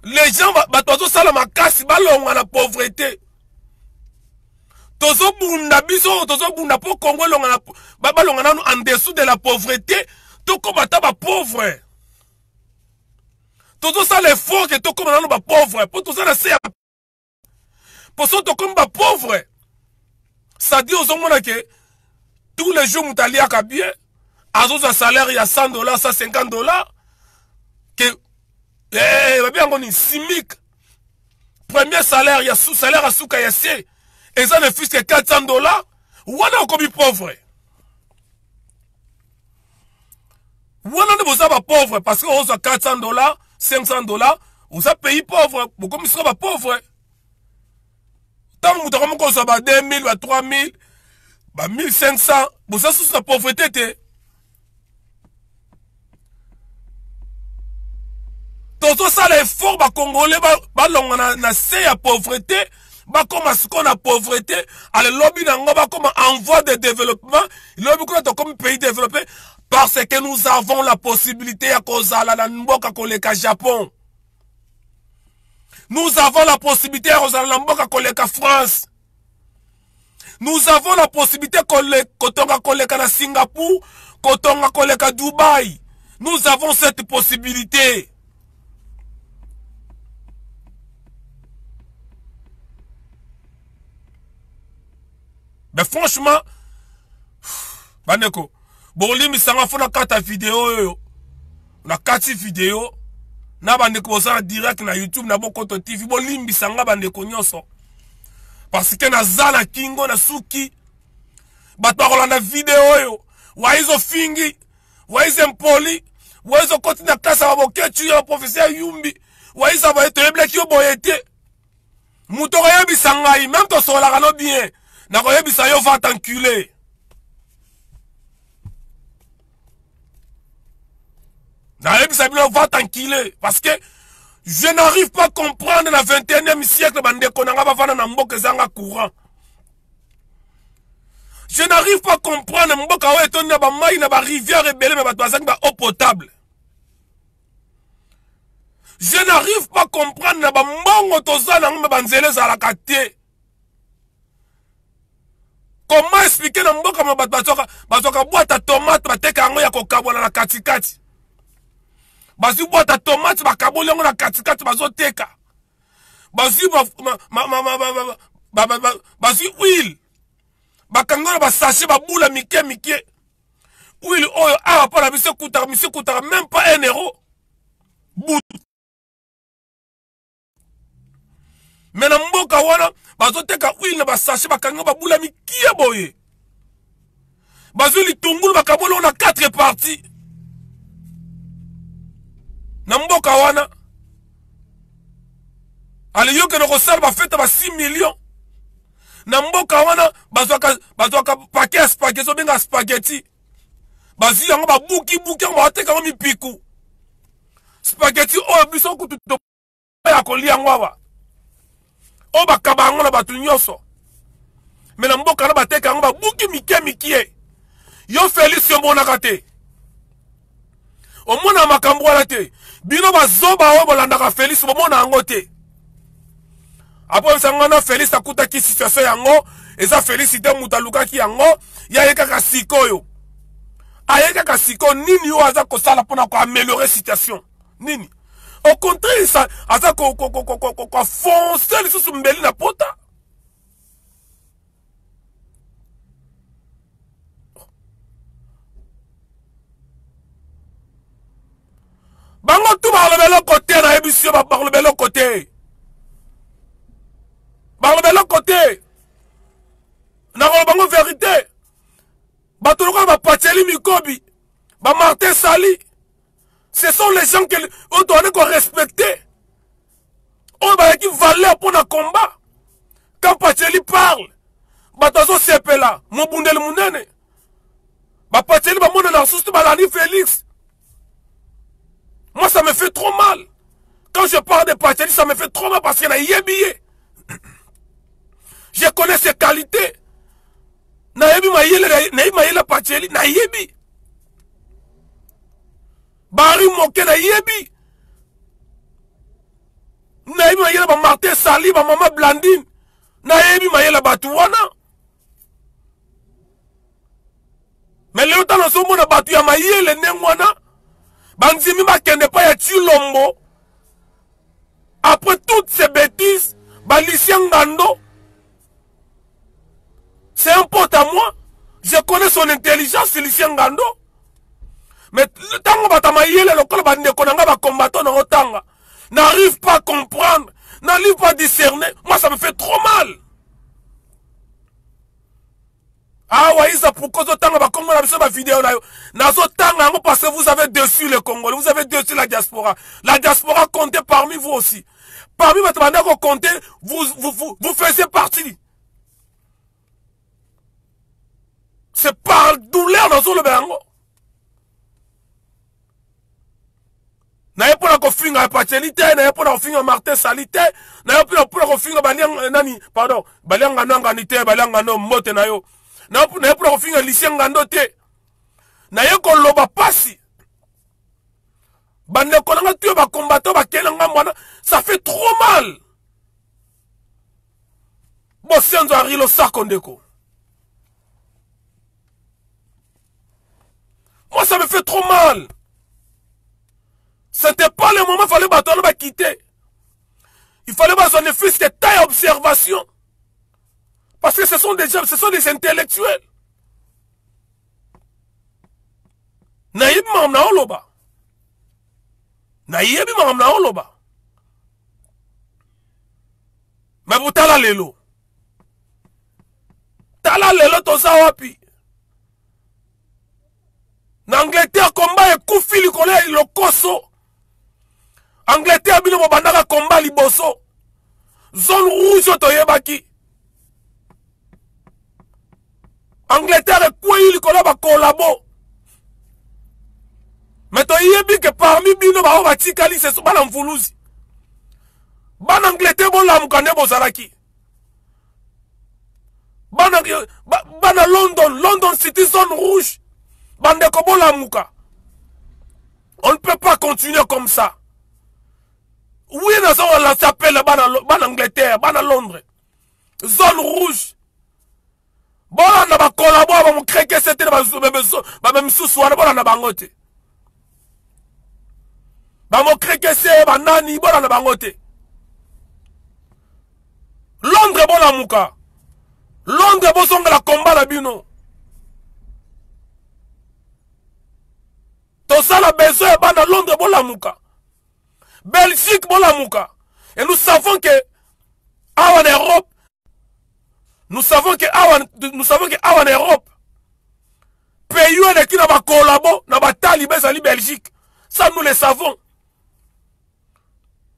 Les gens, ça la casse, la pauvreté. Tozo bunda biso, tozo bunda po Congo en dessous de la pauvreté, to komata ba pauvre. Tozo ça l'effort que to komata ba pauvre, pour tout ça la Poso to comme pauvre. Ça dit aux hommes que tous les jours mutalia ka bien. Azo un salaire il y a $100, $150. Que bien on est simique. Premier salaire il y a sous salaire à souka yassé. Et ça ne fût que $400. Ou on a comme pauvre. Ou on a pas pauvre parce qu'on a $400, $500. Vous avez payé pauvre. Vous comme ils sont pas pauvres. Tant que vous avez 2000, 3000, 1500, vous avez sous la pauvreté. Tout ça, l'effort, les Congolais, na se ya pauvreté, comme ce qu'on a pauvreté, à le lobby n'a comme envoi de développement, le lobby comme pays développé, parce que nous avons la possibilité à cause de la Mboka Koleka Japon. Nous avons la possibilité à cause de la Mboka Koleka France. Nous avons la possibilité Kotonga Koleka na Singapour, Kotonga Koleka Dubaï. Nous avons cette possibilité. Mais franchement, Baneko, Bolimi sanga fona kata vidéo yo. Na kati vidéo. Na Baneko en direct na YouTube na Bokoto TV. Bolimi sanga Baneko nyonso. Parce que na zala kingo na suki. Batwakola na vidéo yo. Waizo fingi. Waizo mpoli. Waizo koti na klasa waboketu ya professeur Yumbi. Waizo bayeto yebleki yo boyete. Moutoko yebi sangai. Même to sola kano bien. Na koyebisa yo va t'enculer. Na koyebisa yo va t'enculer. Parce que je n'arrive pas à comprendre dans le 21e siècle bandeko nanga bafana na mboka zanga courant. Je n'arrive pas à comprendre mboka wa etoni na ba mai na ba rivière rebelle mais bato bazangi ba eau potable. Je n'arrive pas à comprendre na ba mbongo tozana ngwe banzele za la kate. Comment expliquer na mboka ma bazoka boîte à tomate bateka yango ya kokabona na katikati. Bazi boîte à tomate bakaboli yango na katikati bazoteka. Bazi bazi huile. Bakangona ba sachet ba boula mike. Huile oyo awa pa monsieur kutara même pas €1. Bout. Mais na mboka wana bazoteka huile na basashe bakanga babula mikie boye. Bazo litungulu bakabolo na 4 parties. Na mboka wana ale yoke no kosala ba fete ba 6 millions. Na mboka wana bazoka paquet spaghetti so benga spaghetti. Bazi yango ba buki yango bateka ngo mipiku. Spaghetti oyo biso kutu to ya kolia ngwa. O bakabango na batu nyoso. Mais na mboka na bateka ngo ba buki mikie. Yo Félix yo monaka te. O mona makambo wala te. Bino bazoba o bolandaka Félix bo mona ngo te. Apo sangana Félix akuta ki situation yango, eza Félicité mutaluka ki yango, ya yeka ka sikoyo. Ayeka ka siko nini yo aza ko sala pona ko améliorer situation. Nini? Au contraire, ça a foncé les sous mbeli na pota. Bango tout par le bel côté na émission par le bel côté. Par le bel côté. Na bango vérité. Batuluka ba Pacheli Mikobi, ba Martin Sali. Ce sont les gens qu'on doit respecter. On va qui valeur pour le combat. Quand Pacheli parle, Batazo Sepela, Mobundel Mounene, Pacheli va monter dans sous Balani Félix. Moi, ça me fait trop mal. Quand je parle de Pacheli, ça me fait trop mal parce qu'il a yébié. Je connais ses qualités. Naïbi Maïla Pacheli, Naïbi. Bari moke na yebi. Na yebi mayela ba Martin Sali ba Mama Blandine. Na yebi mayela batu wana. Mais le temps na somo na batu ya mayele nengwana. Banzimi ba kende pa ya Chilombo. Après toutes ces bêtises, ba Lucien Ngando, C'est un pote à moi. Je connais son intelligence, Lucien Ngando. Mais tant que n'arrive pas à comprendre, n'arrive pas à discerner, moi ça me fait trop mal. Ah ouais, ça pourquoi autant ma vidéo là, parce que vous avez dessus le Congolais, vous avez dessus la diaspora. La diaspora comptait parmi vous aussi. Parmi votre manière de compter, vous faisiez partie. C'est par douleur dans le bango. N'ayez pas la confiance à paternité, n'ayez pas la confiance à Martin Salité, n'ayez pas la confiance à Baliang Nani, pardon, Baliang Nanganité, Baliang Nano Mote Nayo, n'ayez pas la confiance à Lucien Gandote, n'ayez pas l'oba passi. Bande Konanga tué ba combattant ba Kenanga Mwana, ça fait trop mal. Bon, c'est un Arilo Sakondeko. Moi, ça me fait trop mal. C'était pas le moment, il fallait bâtonner, quitter. Il fallait pas son fils de taille observation. Parce que ce sont des gens, ce sont des intellectuels. Naïb mam na oloba. Naïb mam na oloba. Mais vous tala lelo. Tala lelo toza wapi. N'Angleterre combat et koufi likole lokoso. Angleterre bino bandaka combat liboso. Zone rouge toyebaki. Angleterre quoi likole ba collabo. Mais toyebi que parmi bino ba batikali c'est so bana mfuluzi. Bana Angleterre bo lamukane bozalaki. Bana London City zone rouge. Bande Kobola Mouka. On ne peut pas continuer comme ça. Oui, on s'appelle Ban Angleterre, Ban Londres. Zone rouge. Bon, on a collaboré, on crée que c'était même sous-soir, on a bangoté. On crée que c'est Banani, on a bangoté. Londres, bon la Mouka. Londres, bon son de la combat, la bino. Tout ça, la besoin est dans Londres, bon la mouka. Belgique, bon la mouka. Et nous savons que, en Europe, nous savons que, en Europe, pays qui n'a pas collaboré, n'a pas talibé, c'est Belgique. Ça, nous le savons.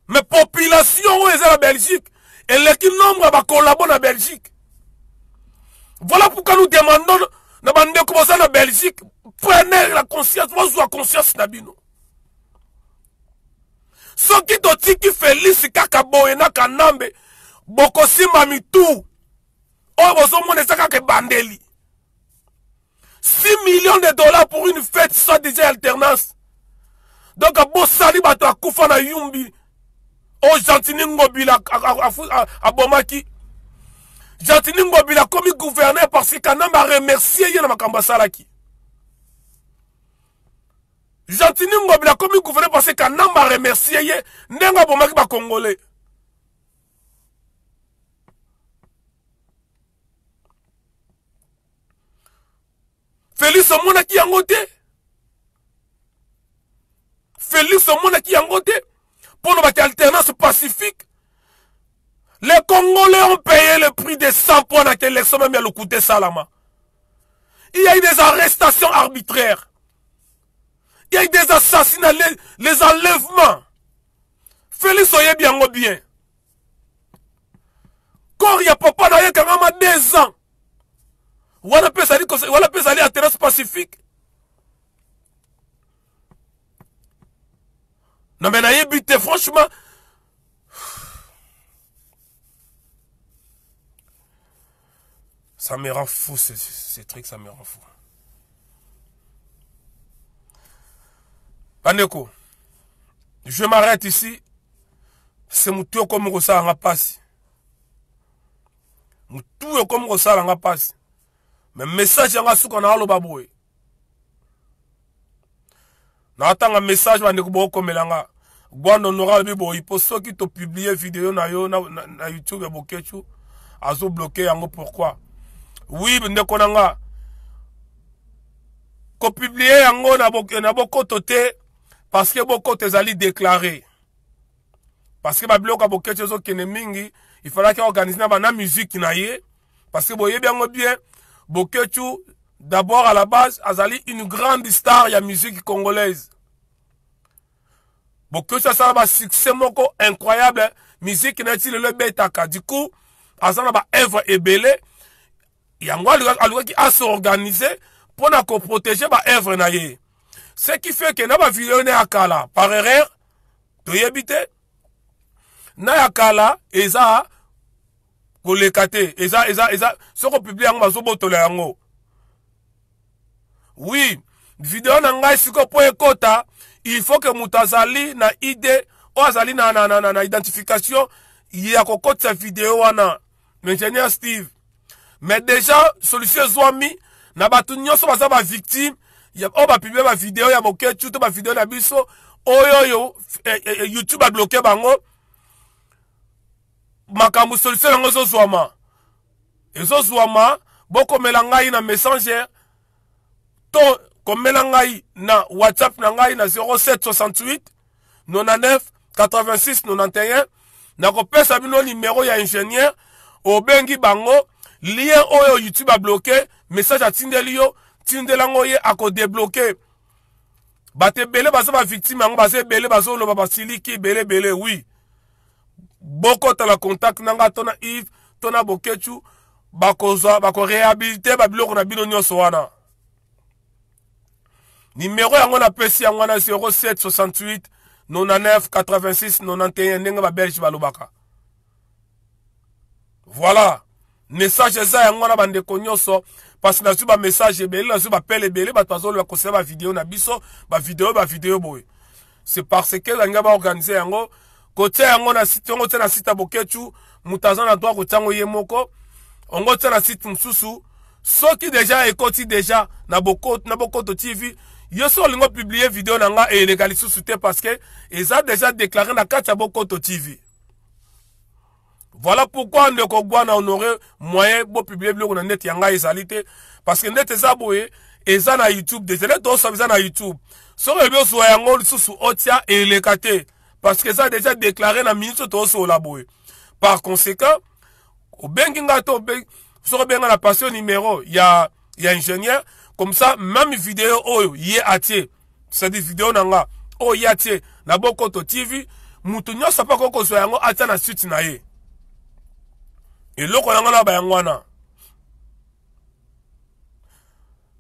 Mais population, où est la Belgique? Et l'équipe nombre n'a pas collaboré dans la Belgique. Voilà pourquoi nous demandons, n'a pas commencé en Belgique. Prenez la conscience, moi je la conscience Nabino. Ce qui te dit qui Félix Kakaboena Kanambe, Bokosi Mamitou, oh, vous avez dit que Bandeli. 6 millions de dollars pour une fête sans déjà alternance. Donc, à Bossali Bato à Koufana Yumbi, oh, Jantiningo Bila à Bomaki. Jantiningo Bila comme gouverneur parce que Kanambe a remercié Yana Makambasalaki. Jantiningo bila comme gouverneur parce que Kanamba a remercié Nenga Bomaki ba Congolais. Félix Omona qui yangote. Félix Omona qui yangote. Pour notre alternance pacifique. Les Congolais ont payé le prix de 100 points dans l'élection même à le coûter Salama. Il y a eu des arrestations arbitraires. Il y a eu des assassinats, les enlèvements. Félix Oye bien. Quand il y a papa n'a quand même 2 ans. Voilà peut aller à terrasse pacifique. Non mais n'a buté franchement. Ça me rend fou ces trucs, ça me rend fou. Pandeko, je m'arrête ici. C'est mon tour comme ça en passe. Mon tour comme ça en passe. Mais message en sous qu'on a le baboué. N'attends un message pandeko bo comme l'anga. Gwando n'aura bibo il poste qui te publier vidéo na YouTube bokechu. Azo bloqué en pourquoi? Oui, ndeko nanga. Ko publier yango na bokoto te parce que bokoto ezali déclaré. Parce que babiloko boketo zo kene mingi, il fallait qu'il organise na musique na ye parce que boye bien bien boketo d'abord à la base azali une grande star ya musique congolaise. Boketo ça ba succès moko incroyable, musique na ti le betaka. Du coup, azana ba œuvre ebele yango aluki a s'organiser pour na ko protéger ba œuvre na ye. Ce qui fait que na ba vidéo na akala par erreur to yebite na akala eza ko lekate eza soko publier yango bazo botola yango. Oui, vidéo na ngai siko po ekota, il faut que mutazali na idée o azali na identification ya kokota vidéo wana l'ingénieur Steve. Mais déjà solution zwami na batu nyonso baza ba victime ya o ba publier ba vidéo ya moketu to ba vidéo na biso oyo YouTube a bloqué bango makambu solution yango zo zwama ezo zwama boko melangai na messenger to komela ngai na WhatsApp na ngai na 0768 99 86 91 na kopesa bino numéro ya ingénieur obengi bango lien oyo YouTube a bloqué message a tindeli yo tindelango ye ako débloquer bate bele baso ba victime yango base bele baso lo ba siliki bele oui boko ta la contact nanga tona Yves tona boketu bako réhabiliter ba biloko na bino nyonso wana. Numéro yango na pesi yango na 0768 99 86 91 ndenge ba belge balobaka. Voilà. Message eza yango na bande konyoso parce que na su ba message ebele na su ba pele ebele ba twazo ba koseba ba vidéo na biso ba vidéo boy. C'est parce que la nga ba organiser yango côté yango na site yango na site boketu mutaza na droit kotango ye moko ongo na site msusu soki déjà ekoti déjà na bokoto TV yo so lingo publier vidéo na nga et legali susu te parce que ils a déjà déclaré na kati ya bokoto TV. Voilà pourquoi on ne honoré moyen pour publier blog na net yanga ezalité parce que net ezaboye eza na YouTube des net to so na YouTube so rebio so yango susu otia et lekate parce que ça déjà déclaré na minute to so la boye. Par conséquent au benginga to so benga la passion numéro ya ingénieur comme ça même vidéo oyo yé atie c'est des vidéos nanga o yatie na bokoto TV mutu nyosa pa koko so yango atia na suite na ye. Et loko nanga na ba yangwana.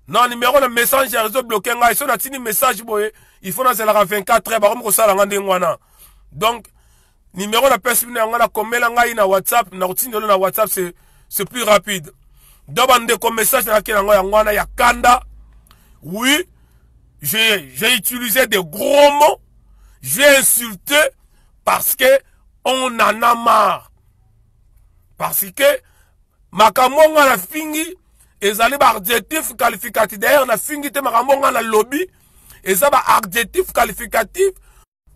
Non numéro na message ya réseau bloqué nga iso na tini message boye il faut na zela 24 heures ba comme ko sala nga ndengwana. Donc numéro na personne nga na komela nga na WhatsApp na rutine na WhatsApp c'est plus rapide. Demandez comme message na kenanga yangwana ya kanda. Oui, j'ai utilisé des gros mots. J'ai insulté parce que on en a marre. Parce que makamonga na fingi ezali ba adjectif qualificatif d'ailleurs na fingi te makamonga na lobby ezaba adjectif qualificatif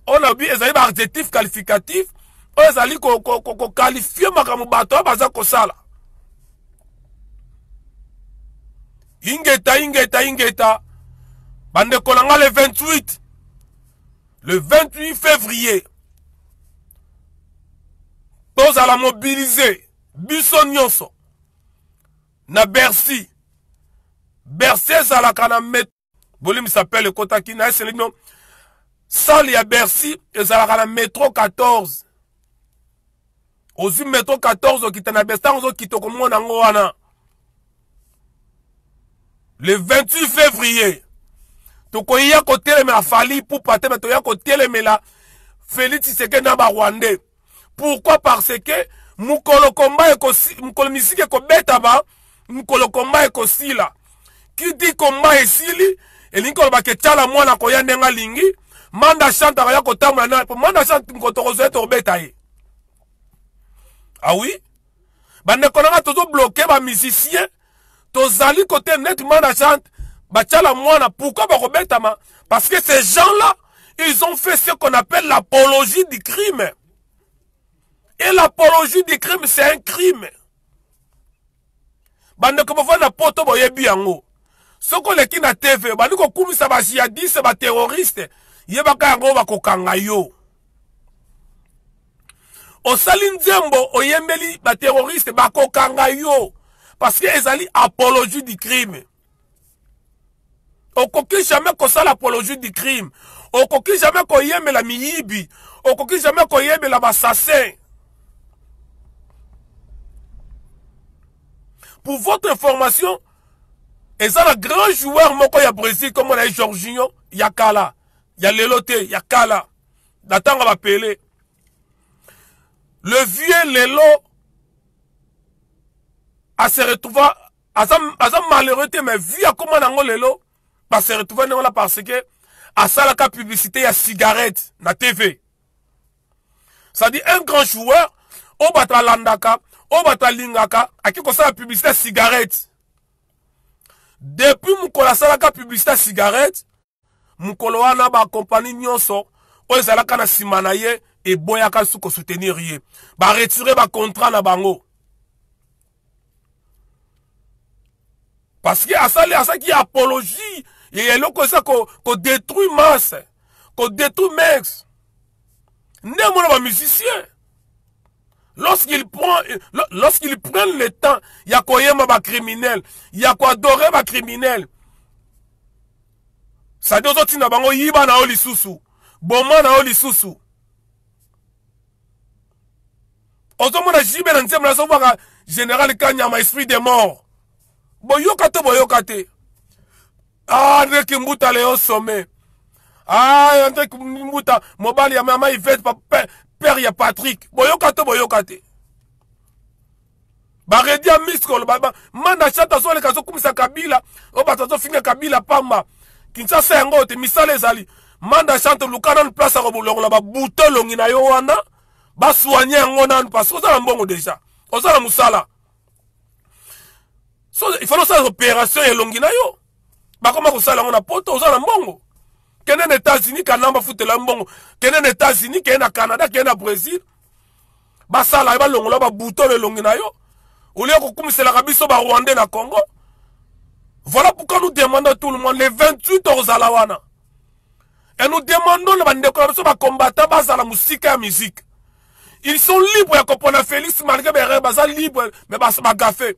on a bi ezali ba adjectif qualificatif o ezali ko qualifier makamu bato baza ko sala ingeta bande kolanga le 28 février tous à la mobiliser biso nyonso na Bercy ezalaka na met bolimi s'appelle kotaki na selino salle ya Bercy ezalaka na métro 14 ozi métro 14 okita na Bercy ozo kitoko mona ngo wana le 28 février tokoya kotelemela Fally Ipupa te toya kotelemela Félix Tshisekedi na ba Rwandais. Pourquoi? Parce que mukolo komba mukolo misike ko beta ba mukolo komba ekosila. Qui dit komba esili elinko ba ke tala mwana ko ya ndenga lingi manda chante ya ko tamla na manda chante ngotoko zo beta ye. Ah oui? Bande konanga tozo bloquer ba musicien tozali côté net manda chante ba tala mwana pourquoi ba ko beta ma parce que ces gens-là ils ont fait ce qu'on appelle l'apologie du crime. Et l'apologie du crime, c'est un crime. bandeko bovanda poto boyebi yango soko leki na TV bandi kokumisa ba jihadiste ba terroriste yebaka yango bakokanga yo osali nzembo oyembeli ba terroriste bakokanga yo parce que ezali apologie du crime okoki jamais kosala apologie du crime okoki jamais koyembela miyibi okoki jamais koyembela bassassin. Pour votre information, et ça, le grand joueur, moko ya Brésil, comme on a Jorginho, Yakala, ya Lelote, Yakala, d'attendre à m'appeler. Le vieux Lelo, a se retrouvé, à ça malheureux, mais vu à comment on a Lelo, à se retrouver là parce que, à ça, la publicité, il y a cigarette, na TV. Ça dit, un grand joueur, au bata landaka, au bata lingaka, à qui ça la publicité cigarette. Depuis mukolo salaka publicité cigarette, mukolo wana ba compagnie nyonso, o ezalaka na simana ye et boyaka suko soutenir ye. Ba retirer ba contrat na bango. Parce que à ça qui apologie, il y a l'autre ça qu'on détruit masse, qu'on détruit mex. N'est mon ba musicien. Lorsqu'ils prennent le temps, il y a quoi yema criminel, il y a quoi adorer ma criminel. Ça dit aux na bango yiba na oli susu, boma na oli susu. Ozomo na jibe na nzembo na soba général Kanyama esprit de mort. Boyokate. Ah, ndeki mbuta leo sommet. Ah, ndeki mbuta mobali ya mama Yvette père ya Patrick. Boyokate. Baredi a miskol baba. Manda chata so le kaso kumisa Kabila. O batazo finga Kabila pamba. Kinshasa yango te misale zali. Manda chata lukana na place ko bolongola ba butelo ngina yo wana. Ba soigner yango nan parce que ça mbongo déjà. Osala musala. So il faut faire opération et longina yo. Ba koma ko sala ngona poto osala mbongo. Kenen États-Unis kanamba futela mbongo. Kenen États-Unis kena Canada kena Brésil. Ba sala ba longola ba buto le longina yo. Au lieu de commencer à biso ba Rwandais na Congo. Voilà pourquoi nous demandons tout le monde les 28 aux Alawana. Et nous demandons les bandeko ba combattant ba la musique et la musique. Ils sont libres comme on a Félix malgré les baza libre mais ba gafé.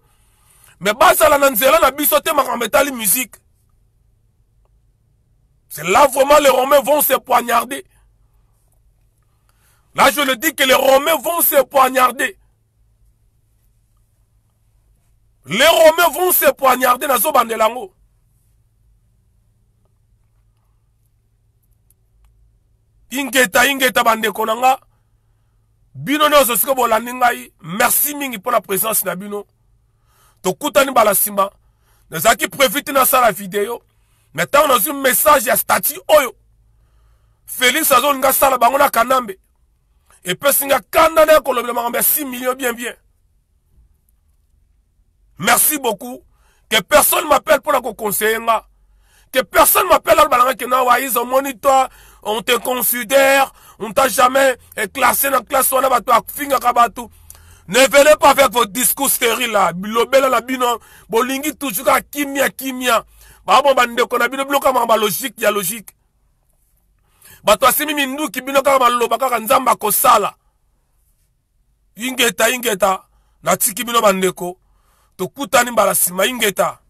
Mais ba la nanzela na biso te ma metali musique. C'est là vraiment les Romains vont se poignarder. Là je le dis que les Romains vont se poignarder. Les Romains vont se poignarder dans ce bandelango. Ingeta bande konanga. Bino no sosiko bolandi ngai. Merci mingi pour la présence na bino. To kutani balasimba. Nezaki profite na sa la vidéo. Maintenant on a un message ya statut oyo. Félix azon nga sala bango na kanambe. Et puis singa kanda na ko le 6 millions bien. Merci beaucoup. Que personne m'appelle pour la conseiller. Que personne m'appelle à la ils ont moniteur, on te considère, on t'a jamais classé dans la classe, on a ne venez pas avec vos discours stériles là. Bilobela la bino, bolingi toujours à kimia. Babo bande qu'on a bino bloqué ma logique, il y a logique. Bato asimi mindu ki bino kama lobaka nzamba ko sala. Ingeta, na tiki bino bandeko. Tokutani balasima ingeta.